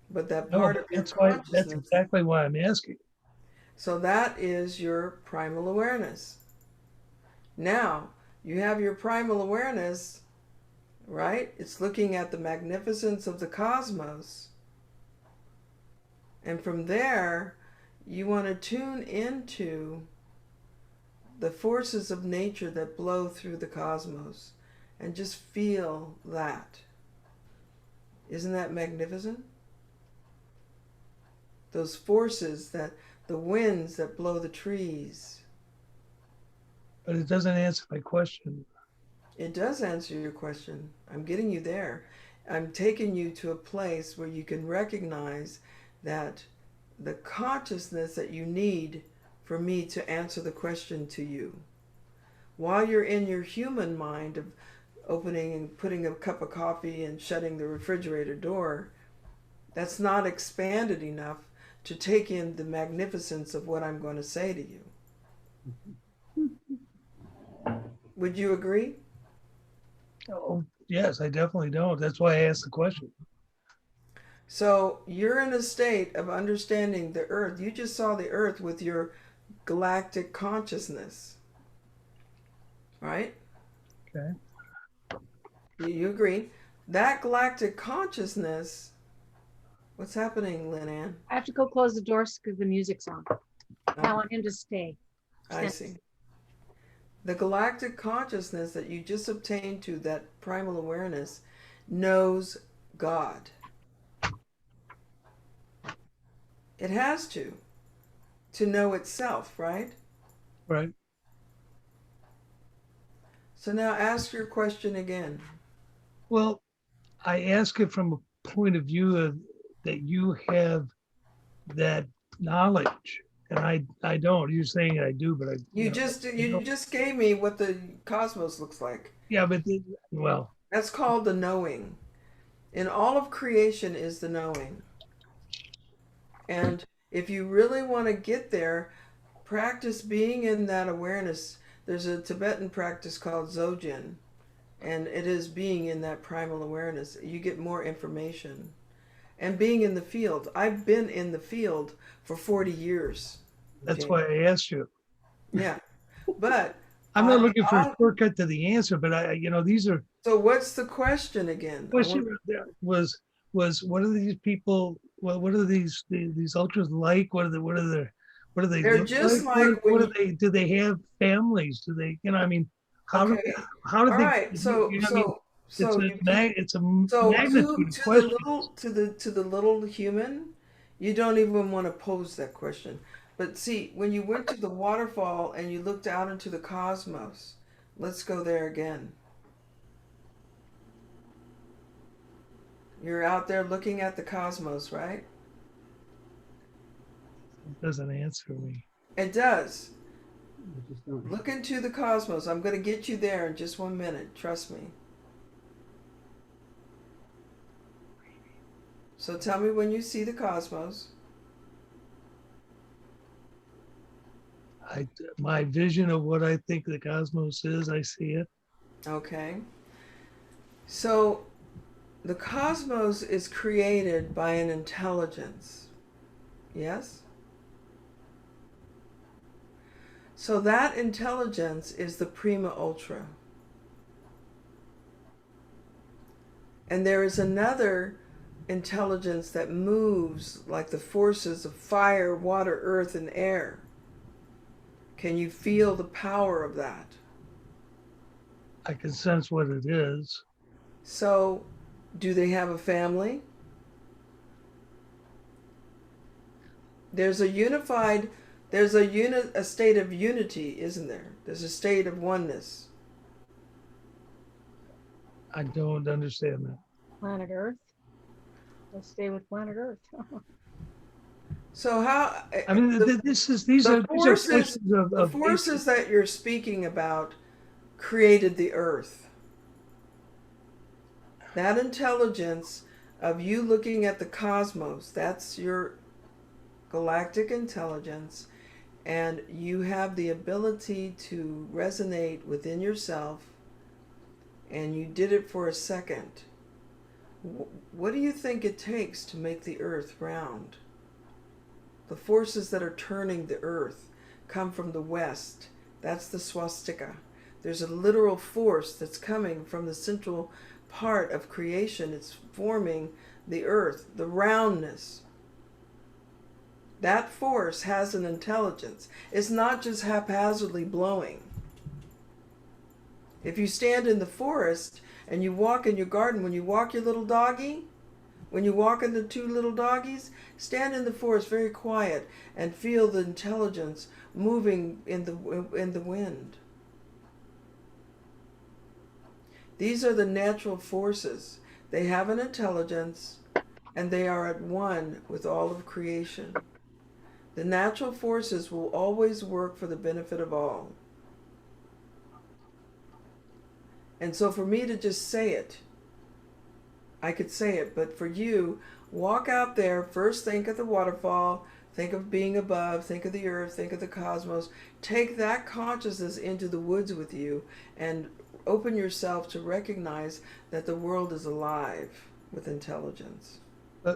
But that part of your consciousness. That's exactly why I'm asking. So that is your primal awareness. Now, you have your primal awareness, right? It's looking at the magnificence of the cosmos. And from there, you want to tune into the forces of nature that blow through the cosmos and just feel that. Isn't that magnificent? Those forces, that the winds that blow the trees. But it doesn't answer my question. It does answer your question. I'm getting you there. I'm taking you to a place where you can recognize that the consciousness that you need for me to answer the question to you. While you're in your human mind of opening and putting a cup of coffee and shutting the refrigerator door, that's not expanded enough to take in the magnificence of what I'm going to say to you. Would you agree? Oh, yes, I definitely don't. That's why I asked the question. So you're in a state of understanding the earth. You just saw the earth with your galactic consciousness. right? Okay. You agree? That galactic consciousness, what's happening, Lynn Ann? I have to go close the doors because the music's on. I Oh, want him to stay. I see. The galactic consciousness that you just obtained to that primal awareness knows God. It has to know itself, right? Right. So now ask your question again. Well, I ask it from a point of view of that you have that knowledge, and I don't. You're saying I do, but You don't. just gave me what the cosmos looks like. Yeah, but well, That's called the knowing. In all of creation is the knowing. And if you really want to get there, practice being in that awareness. There's a Tibetan practice called Dzogchen, and it is being in that primal awareness. You get more information. And being in the field. I've been in the field for 40 years. that's James. why I asked you. Yeah. But I'm not looking for a shortcut to the answer, but these are. So what's the question again? Question was what are these people? What are these ultras like? What are they? They're look just like? like What do they? Do they have families? Do they? I mean, how okay. do All they? right. So it's a so magnitude to question. the little human, you don't even want to pose that question. But see, when you went to the waterfall and you looked out into the cosmos, let's go there again. You're out there looking at the cosmos, right? It doesn't answer me. It does. I just don't. Look into the cosmos. I'm going to get you there in just 1 minute. Trust me. So tell me when you see the cosmos. My vision of what I think the cosmos is, I see it. Okay. So the cosmos is created by an intelligence. Yes? So that intelligence is the prima ultra. And there is another intelligence that moves like the forces of fire, water, earth, and air. Can you feel the power of that? I can sense what it is. So, do they have a family? There's a unified, a state of unity, isn't there? There's a state of oneness. I don't understand that. Planet Earth. Let's stay with planet Earth. So how? I mean, these are questions of the forces that you're speaking about created the Earth. That intelligence of you looking at the cosmos, that's your galactic intelligence, and you have the ability to resonate within yourself, and you did it for a second. What do you think it takes to make the Earth round? The forces that are turning the Earth come from the west. That's the swastika. There's a literal force that's coming from the central part of creation. It's forming the Earth, the roundness. That force has an intelligence. It's not just haphazardly blowing. If you stand in the forest and you walk in your garden, when you walk your little doggy, when you walk in the two little doggies, stand in the forest very quiet and feel the intelligence moving in the wind. These are the natural forces. They have an intelligence and they are at one with all of creation. The natural forces will always work for the benefit of all. And so for me to just say it, I could say it, but for you, walk out there, first think of the waterfall, think of being above, think of the earth, think of the cosmos. Take that consciousness into the woods with you and open yourself to recognize that the world is alive with intelligence.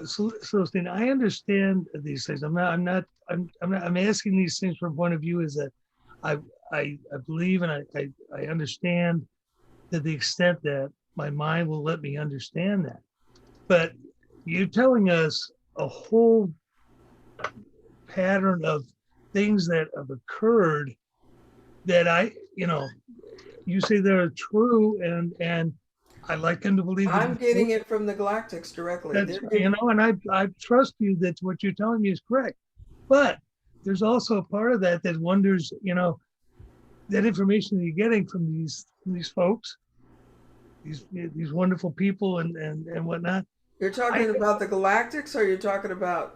Celestine, I understand these things. I'm asking these things from a point of view is that I believe and I understand to the extent that my mind will let me understand that. But you're telling us a whole pattern of things that have occurred that you say they're true, and I like them to believe I'm that getting it from the Galactics directly. that's, and I trust you that what you're telling me is correct. But there's also a part of that that wonders, that information that you're getting from these folks, these wonderful people and whatnot. You're talking about the Galactics, or you're talking about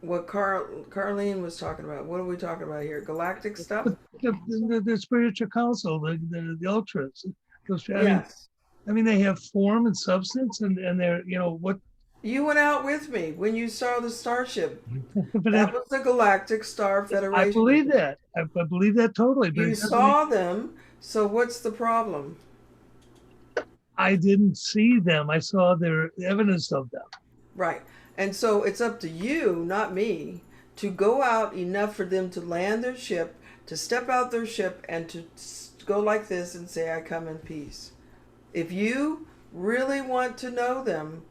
what Carlene was talking about? What are we talking about here? Galactic stuff? The spiritual council, the ultras. Those, Yes. I mean, they have form and substance, and they're, what. You went out with me when you saw the starship. But That was the Galactic Star Federation. I believe that. I believe that totally. But You saw them, so what's the problem? I didn't see them. I saw their evidence of them. Right. And so it's up to you, not me, to go out enough for them to land their ship, to step out their ship, and to go like this and say, I come in peace. If you really want to know them,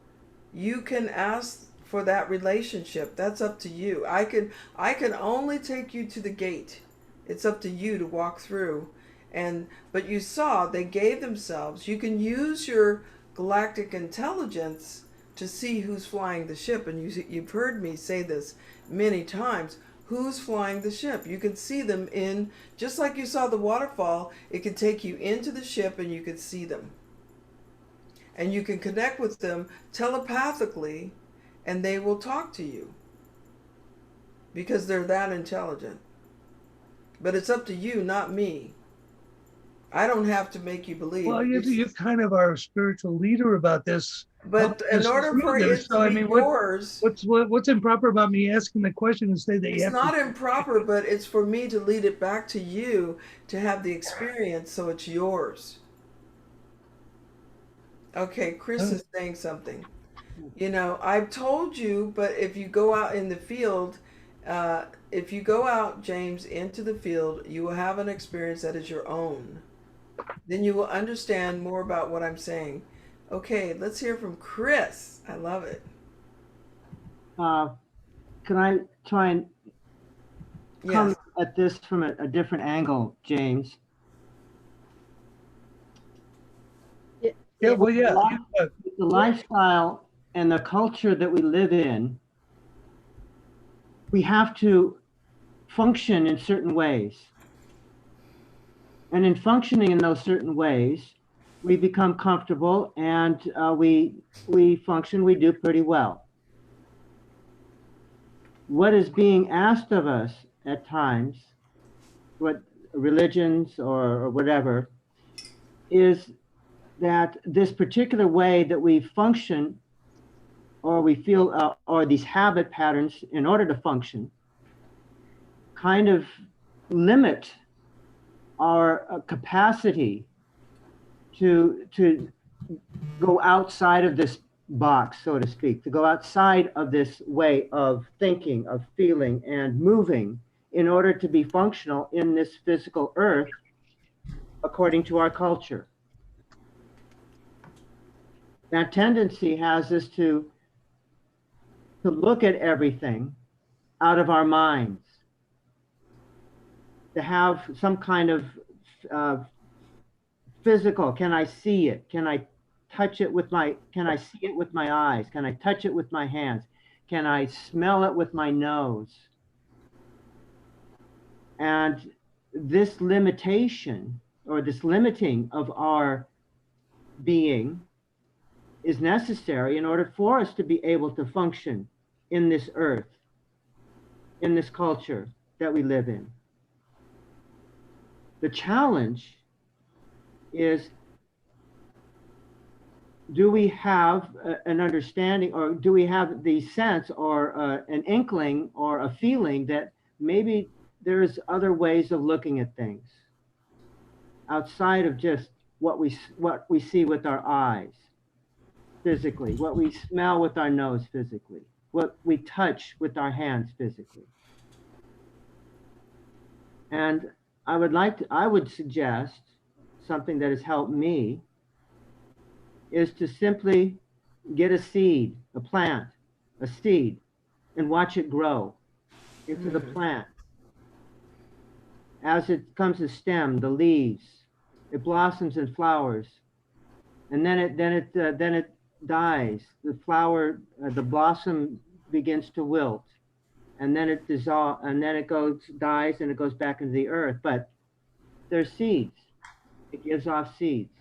you can ask for that relationship. That's up to you. I can only take you to the gate. It's up to you to walk through. But you saw they gave themselves. You can use your galactic intelligence to see who's flying the ship. And you've heard me say this many times. Who's flying the ship? You can see them in, just like you saw the waterfall, it can take you into the ship and you can see them. And you can connect with them telepathically, and they will talk to you because they're that intelligent. But it's up to you, not me. I don't have to make you believe. Well, you kind of are a spiritual leader about this. But in order for it to be yours, what's improper about me asking the question and say that you have it's not improper, but it's for me to lead it back to you to have the experience, so it's yours. Okay, Chris is saying something. I've told you, but if you go out in the field, if you go out, James, into the field, you will have an experience that is your own. Then you will understand more about what I'm saying. Okay, let's hear from Chris. I love it. Can I try and come Yes. at this from a different angle, James? Yeah, well, yeah. The lifestyle and the culture that we live in, we have to function in certain ways. And in functioning in those certain ways, we become comfortable and we function, we do pretty well. What is being asked of us at times, what religions or whatever, is that this particular way that we function or we feel, or these habit patterns in order to function, kind of limit our capacity to go outside of this box, so to speak, to go outside of this way of thinking, of feeling, and moving in order to be functional in this physical earth according to our culture. That tendency has us to look at everything out of our minds, to have some kind of physical, can I see it? Can I touch it can I see it with my eyes? Can I touch it with my hands? Can I smell it with my nose? And this limitation or this limiting of our being is necessary in order for us to be able to function in this earth, in this culture that we live in. The challenge is, do we have an understanding, or do we have the sense or an inkling or a feeling that maybe there's other ways of looking at things outside of just what we see with our eyes physically, what we smell with our nose physically, what we touch with our hands physically. And I would suggest something that has helped me is to simply get a seed, a plant, a seed, and watch it grow into the plant. As it comes to stem, the leaves, it blossoms and flowers, and then it dies. The flower, the blossom begins to wilt, and then it dissolves, and then it dies, and it goes back into the earth. But there's seeds. It gives off seeds,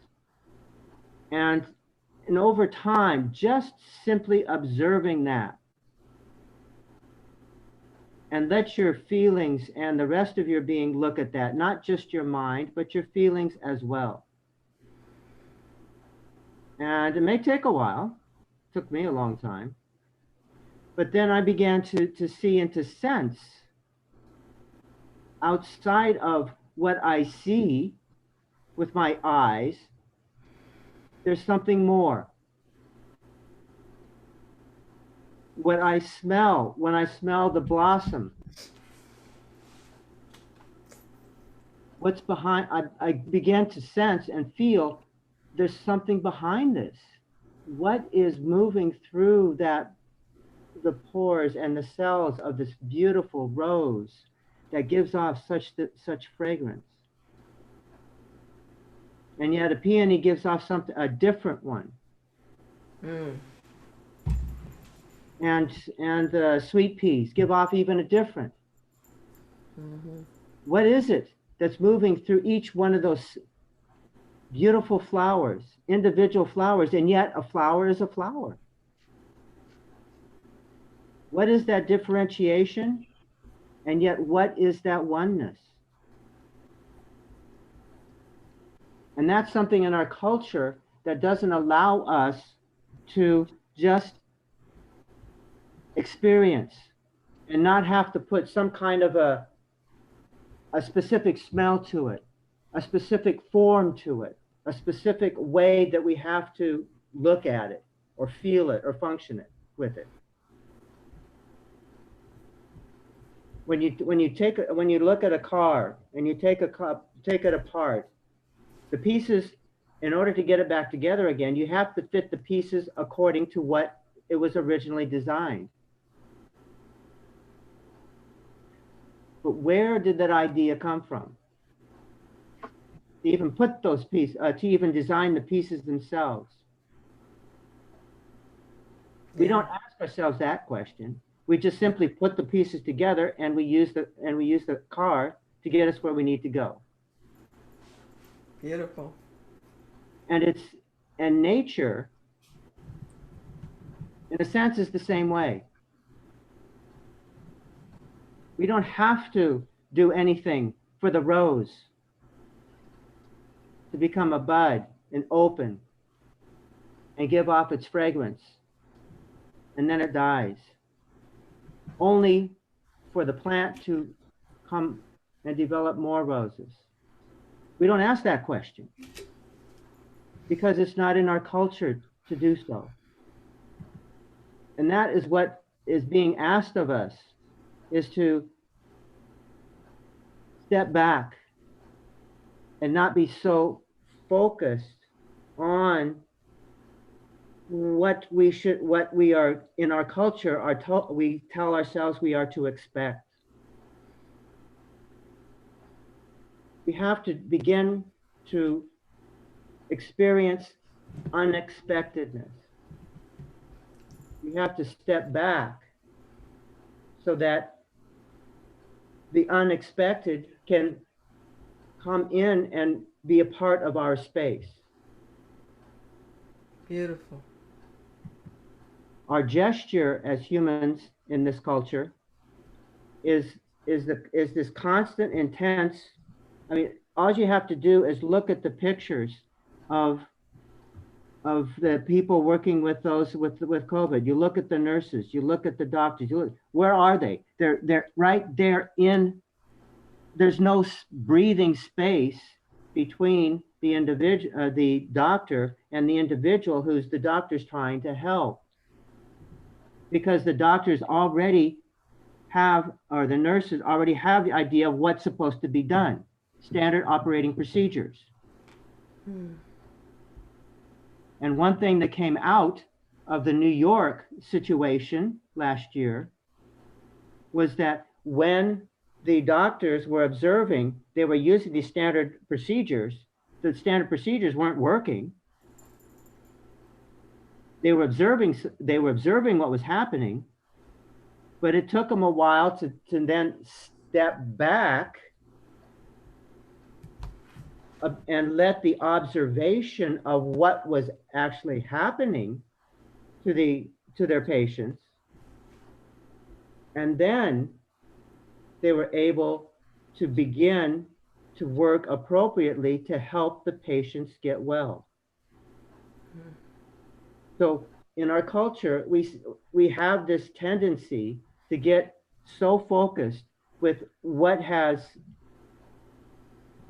and over time, just simply observing that, and let your feelings and the rest of your being look at that, not just your mind, but your feelings as well. And it may take a while. It took me a long time. But then I began to see and to sense outside of what I see with my eyes, there's something more. What I smell, when I smell the blossom, what's behind, I began to sense and feel there's something behind this. What is moving through the pores and the cells of this beautiful rose that gives off such fragrance? And yet a peony gives off a different one. And sweet peas give off even a different. What is it that's moving through each one of those beautiful flowers, individual flowers, and yet a flower is a flower? What is that differentiation? And yet what is that oneness? And that's something in our culture that doesn't allow us to just experience and not have to put some kind of a specific smell to it, a specific form to it, a specific way that we have to look at it or feel it or function it with it. When you look at a car and you take it apart, the pieces, in order to get it back together again, you have to fit the pieces according to what it was originally designed. But where did that idea come from? To even put those pieces, to even design the pieces themselves. We don't ask ourselves that question. We just simply put the pieces together, and we use the car to get us where we need to go. Beautiful. And nature, in a sense, is the same way. We don't have to do anything for the rose to become a bud and open and give off its fragrance, and then it dies. Only for the plant to come and develop more roses. We don't ask that question because it's not in our culture to do so. And that is what is being asked of us, is to step back and not be so focused on what we are in our culture we tell ourselves we are to expect. We have to begin to experience unexpectedness. We have to step back so that the unexpected can come in and be a part of our space. Beautiful. Our gesture as humans in this culture is this constant, intense. I mean, all you have to do is look at the pictures of the people working with those with COVID. You look at the nurses, you look at the doctors. You look, where are they? They're right there in. There's no breathing space between the individual, the doctor, and the individual who's the doctor's trying to help. Because the doctors already have, or the nurses already have the idea of what's supposed to be done. standard operating procedures. Hmm. And one thing that came out of the New York situation last year was that when the doctors were observing, they were using these standard procedures, the standard procedures weren't working. They were observing what was happening, but it took them a while to then step back and let the observation of what was actually happening to their patients. And then they were able to begin to work appropriately to help the patients get well. So in our culture, we have this tendency to get so focused with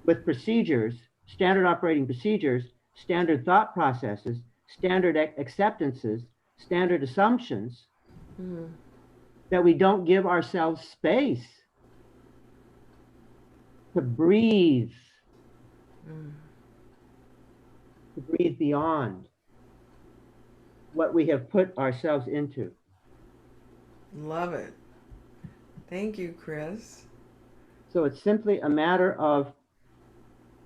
with procedures, standard operating procedures, standard thought processes, standard acceptances, standard assumptions, that we don't give ourselves space to breathe, to breathe beyond what we have put ourselves into. Love it. Thank you, Chris. So it's simply a matter of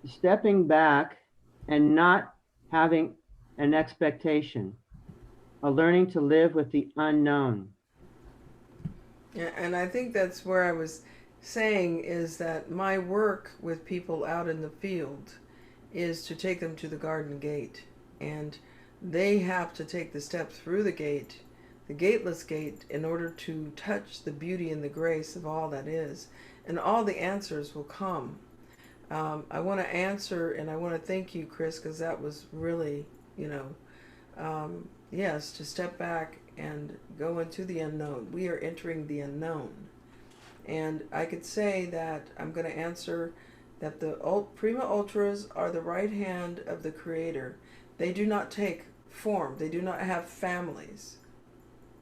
stepping back and not having an expectation, of learning to live with the unknown. Yeah, and I think that's where I was saying is that my work with people out in the field is to take them to the garden gate, and they have to take the step through the gate, the gateless gate, in order to touch the beauty and the grace of all that is, and all the answers will come. I want to answer, and I want to thank you, Chris, because that was really, yes, to step back and go into the unknown. We are entering the unknown. And I could say that I'm going to answer that the Prima Ultras are the right hand of the Creator. They do not take form. They do not have families.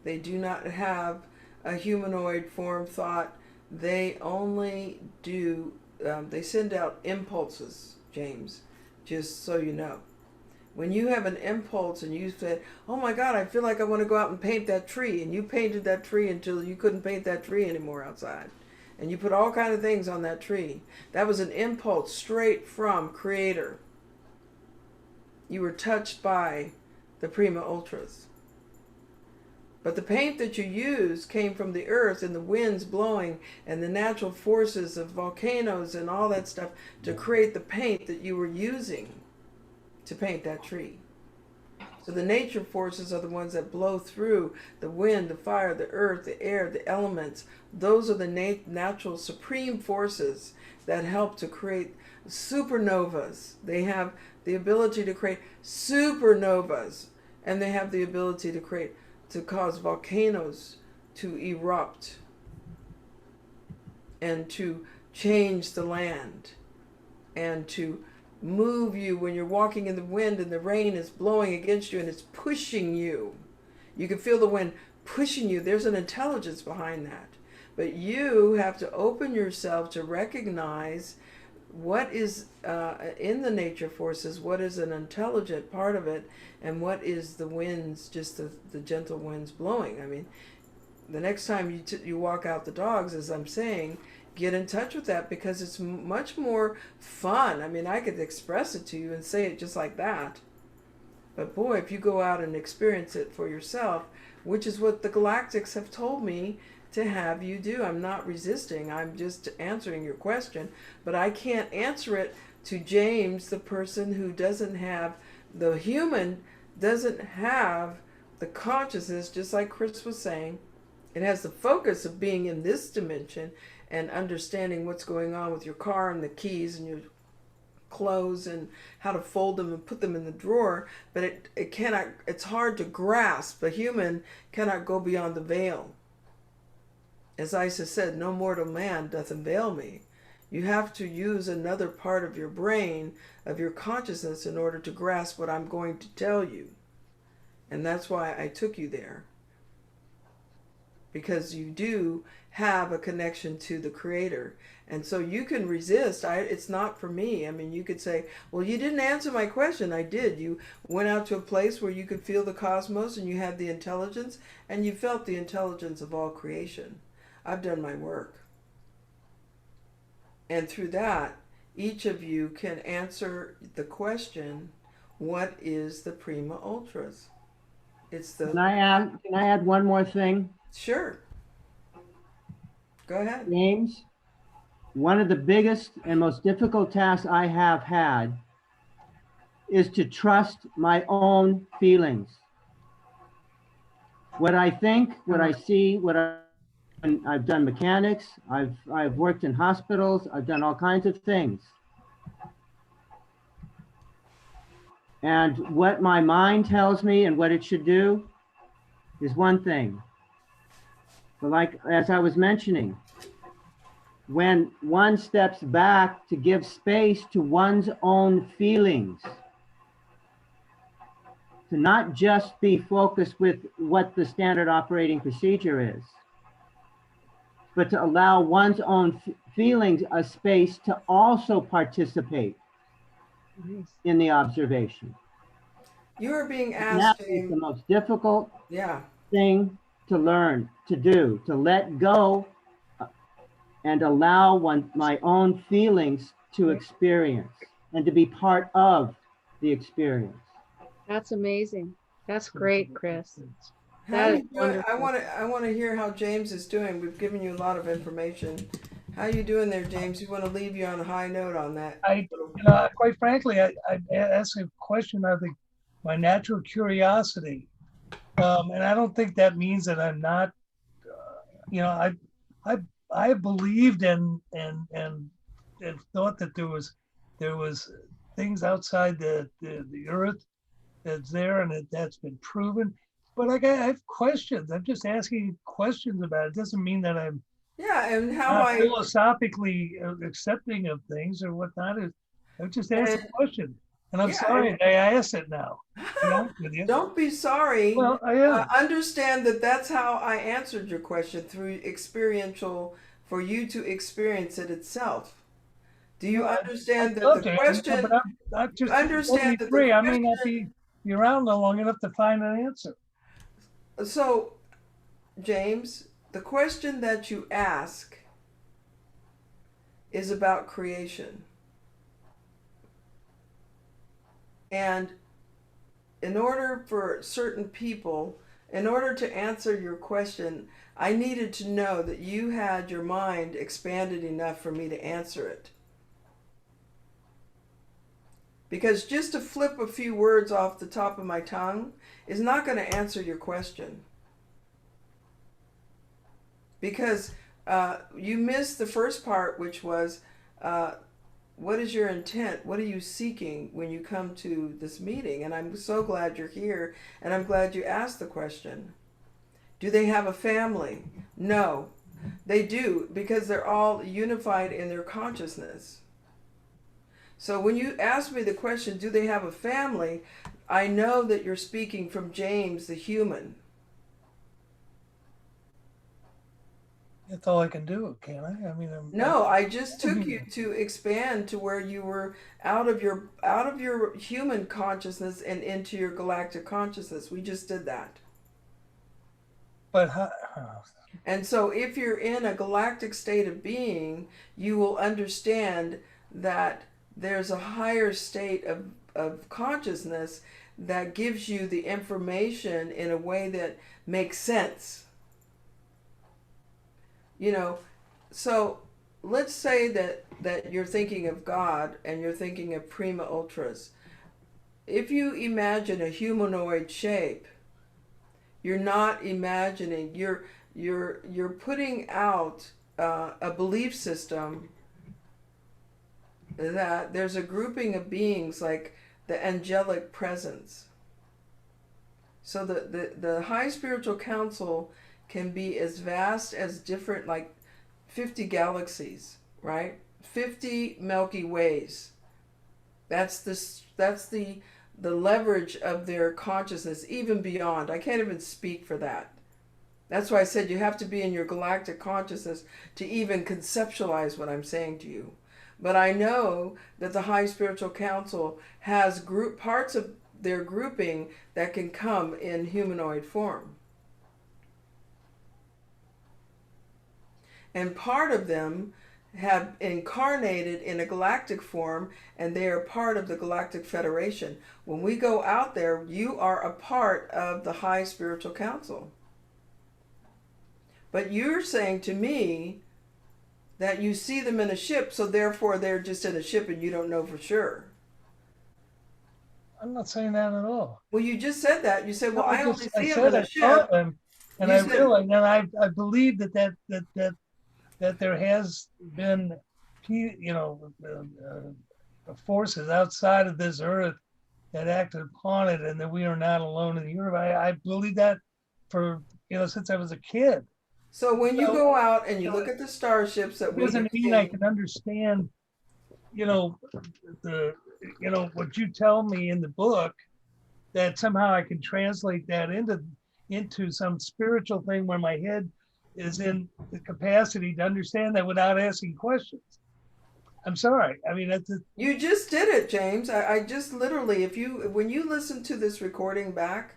They do not have a humanoid form thought. They only do, they send out impulses, James, just so you know. When you have an impulse and you say, oh my God, I feel like I want to go out and paint that tree, and you painted that tree until you couldn't paint that tree anymore outside, and you put all kinds of things on that tree, that was an impulse straight from Creator. You were touched by the Prima Ultras. But the paint that you used came from the earth and the winds blowing and the natural forces of volcanoes and all that stuff to create the paint that you were using to paint that tree. So the nature forces are the ones that blow through the wind, the fire, the earth, the air, the elements. Those are the natural supreme forces that help to create supernovas. They have the ability to create supernovas, and they have the ability to cause volcanoes to erupt and to change the land and to move you when you're walking in the wind and the rain is blowing against you and it's pushing you. You can feel the wind pushing you. There's an intelligence behind that. But you have to open yourself to recognize what is in the nature forces, what is an intelligent part of it, and what is the winds, just the gentle winds blowing. I mean, the next time you walk out the dogs, as I'm saying, get in touch with that, because it's much more fun. I mean, I could express it to you and say it just like that. But boy, if you go out and experience it for yourself, which is what the Galactics have told me to have you do. I'm not resisting. I'm just answering your question. But I can't answer it to James, the person who doesn't have, the human doesn't have the consciousness, just like Chris was saying. It has the focus of being in this dimension and understanding what's going on with your car and the keys and your clothes and how to fold them and put them in the drawer. But it cannot, it's hard to grasp. A human cannot go beyond the veil. As Iisha said, no mortal man doth unveil me. You have to use another part of your brain, of your consciousness, in order to grasp what I'm going to tell you. And that's why I took you there. Because you do have a connection to the creator. And so you can resist. It's not for me. I mean, you could say, well, you didn't answer my question. I did. You went out to a place where you could feel the cosmos and you had the intelligence and you felt the intelligence of all creation. I've done my work. And through that, each of you can answer the question, what is the prima ultras? It's the... Can I add one more thing? Sure. Go ahead. James, one of the biggest and most difficult tasks I have had is to trust my own feelings. What I think, what I see, I've done mechanics, I've worked in hospitals, I've done all kinds of things. And what my mind tells me and what it should do is one thing. But like, as I was mentioning, when one steps back to give space to one's own feelings, to not just be focused with what the standard operating procedure is, but to allow one's own feelings a space to also participate in the observation. You are being asked, That is James. the most difficult Yeah. thing to learn, to do, to let go and allow my own feelings to experience and to be part of the experience. That's amazing. That's great, Chris. How That you is doing? wonderful. I want to hear how James is doing. We've given you a lot of information. How you doing there, James? We want to leave you on a high note on that. Quite frankly, I asked a question out of my natural curiosity, and I don't think that means that I'm not. I believed and thought that there was things outside the Earth that's there, and that's been proven. But I have questions. I'm just asking questions about it. It doesn't mean that I'm And how not philosophically accepting of things or whatnot. I just asked a question, and I'm sorry I asked it now. Don't be sorry. Well, I am. Understand that that's how I answered your question, through experiential, for you to experience it itself. Do you understand that the question? I just understand that agree. I may not be around long enough to find an answer. So, James, the question that you ask is about creation. And in order for certain people, in order to answer your question, I needed to know that you had your mind expanded enough for me to answer it. Because just to flip a few words off the top of my tongue is not going to answer your question. Because you missed the first part, which was, what is your intent? What are you seeking when you come to this meeting? And I'm so glad you're here, and I'm glad you asked the question. Do they have a family? No, they do, because they're all unified in their consciousness. So when you ask me the question, do they have a family? I know that you're speaking from James, the human. That's all I can do, can't I? I mean, no, I just took you to expand to where you were out of your human consciousness and into your galactic consciousness. We just did that. But how? And so if you're in a galactic state of being, you will understand that there's a higher state of consciousness that gives you the information in a way that makes sense. So let's say that you're thinking of God and you're thinking of prima ultras. If you imagine a humanoid shape, you're not imagining, you're putting out a belief system that there's a grouping of beings like the angelic presence. So the high spiritual council can be as vast as different, like 50 galaxies, right? 50 Milky Ways. That's the leverage of their consciousness, even beyond. I can't even speak for that. That's why I said you have to be in your galactic consciousness to even conceptualize what I'm saying to you. But I know that the High Spiritual Council has group parts of their grouping that can come in humanoid form. And part of them have incarnated in a galactic form, and they are part of the Galactic Federation. When we go out there, you are a part of the High Spiritual Council. But you're saying to me that you see them in a ship, so therefore they're just in a ship and you don't know for sure. I'm not saying that at all. Well, you just said that. You said, well, I only see them in I a saw ship. them, and You I said- realized, and I believe that there has been, forces outside of this earth that acted upon it, and that we are not alone in the universe. I believe that for since I was a kid. So when you So, go out and you look at the starships that It we have doesn't mean I seen, can understand, what you tell me in the book, that somehow I can translate that into some spiritual thing where my head is in the capacity to understand that without asking questions. I'm sorry. I mean, you just did it, James. I just literally, when you listen to this recording back,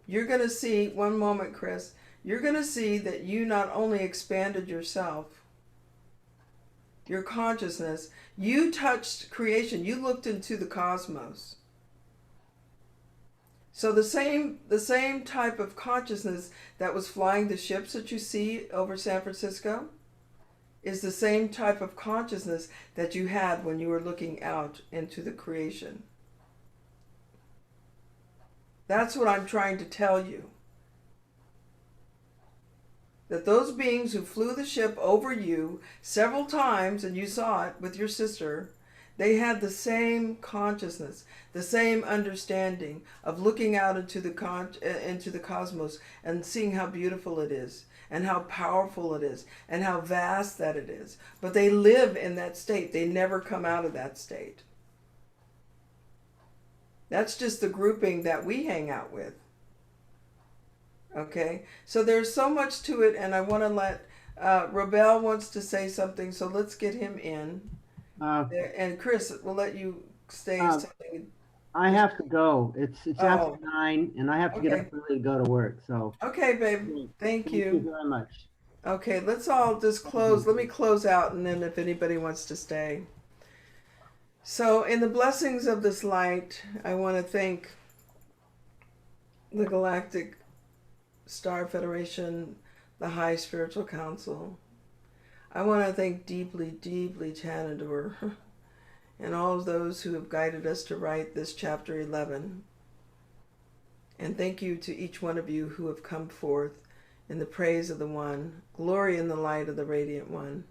you're going to see, one moment, Chris, you're going to see that you not only expanded yourself, your consciousness, you touched creation, you looked into the cosmos. So the same type of consciousness that was flying the ships that you see over San Francisco is the same type of consciousness that you had when you were looking out into the creation. That's what I'm trying to tell you. That those beings who flew the ship over you several times, and you saw it with your sister, they had the same consciousness, the same understanding of looking out into the cosmos and seeing how beautiful it is, and how powerful it is, and how vast that it is. But they live in that state. They never come out of that state. That's just the grouping that we hang out with. Okay, so there's so much to it, and I want to let Robel wants to say something, so let's get him in. And Chris, we'll let you say something. I have to go. It's after 9, and I have to get up early to go to work. So okay, babe. Thank you. Thank you very much. Okay, let's all just close. Let me close out, and then if anybody wants to stay. So, in the blessings of this light, I want to thank the Galactic Star Federation, the High Spiritual Council. I want to thank deeply, deeply Tanador and all of those who have guided us to write this chapter 11. And thank you to each one of you who have come forth in the praise of the One. Glory in the light of the Radiant One.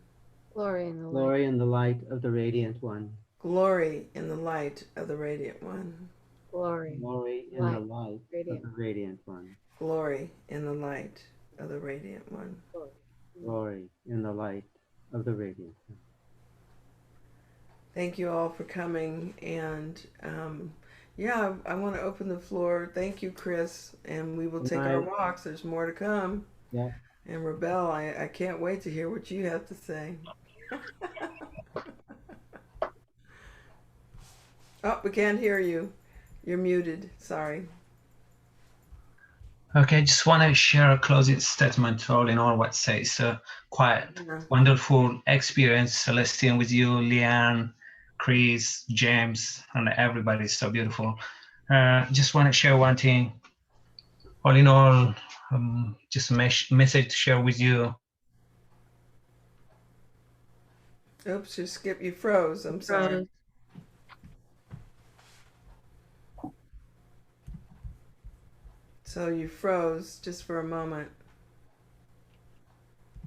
Glory in the light. Glory in the light of the Radiant One. Glory in the light of the Radiant One. Glory. Glory in the light of the Radiant One. Glory in the light of the Radiant One. Glory in the light of the Radiant One. Thank you all for coming, and I want to open the floor. Thank you, Chris, and we will take our walks. There's more to come. Yeah. And Rebel, I can't wait to hear what you have to say. Oh, we can't hear you. You're muted. Sorry. Okay, I just want to share a closing statement. All in all, what says quite wonderful experience, Celestine, with you, Leanne, Chris, James, and everybody. So beautiful. Just want to share one thing. All in all, just a message to share with you. Oops, you froze. I'm sorry. So you froze just for a moment.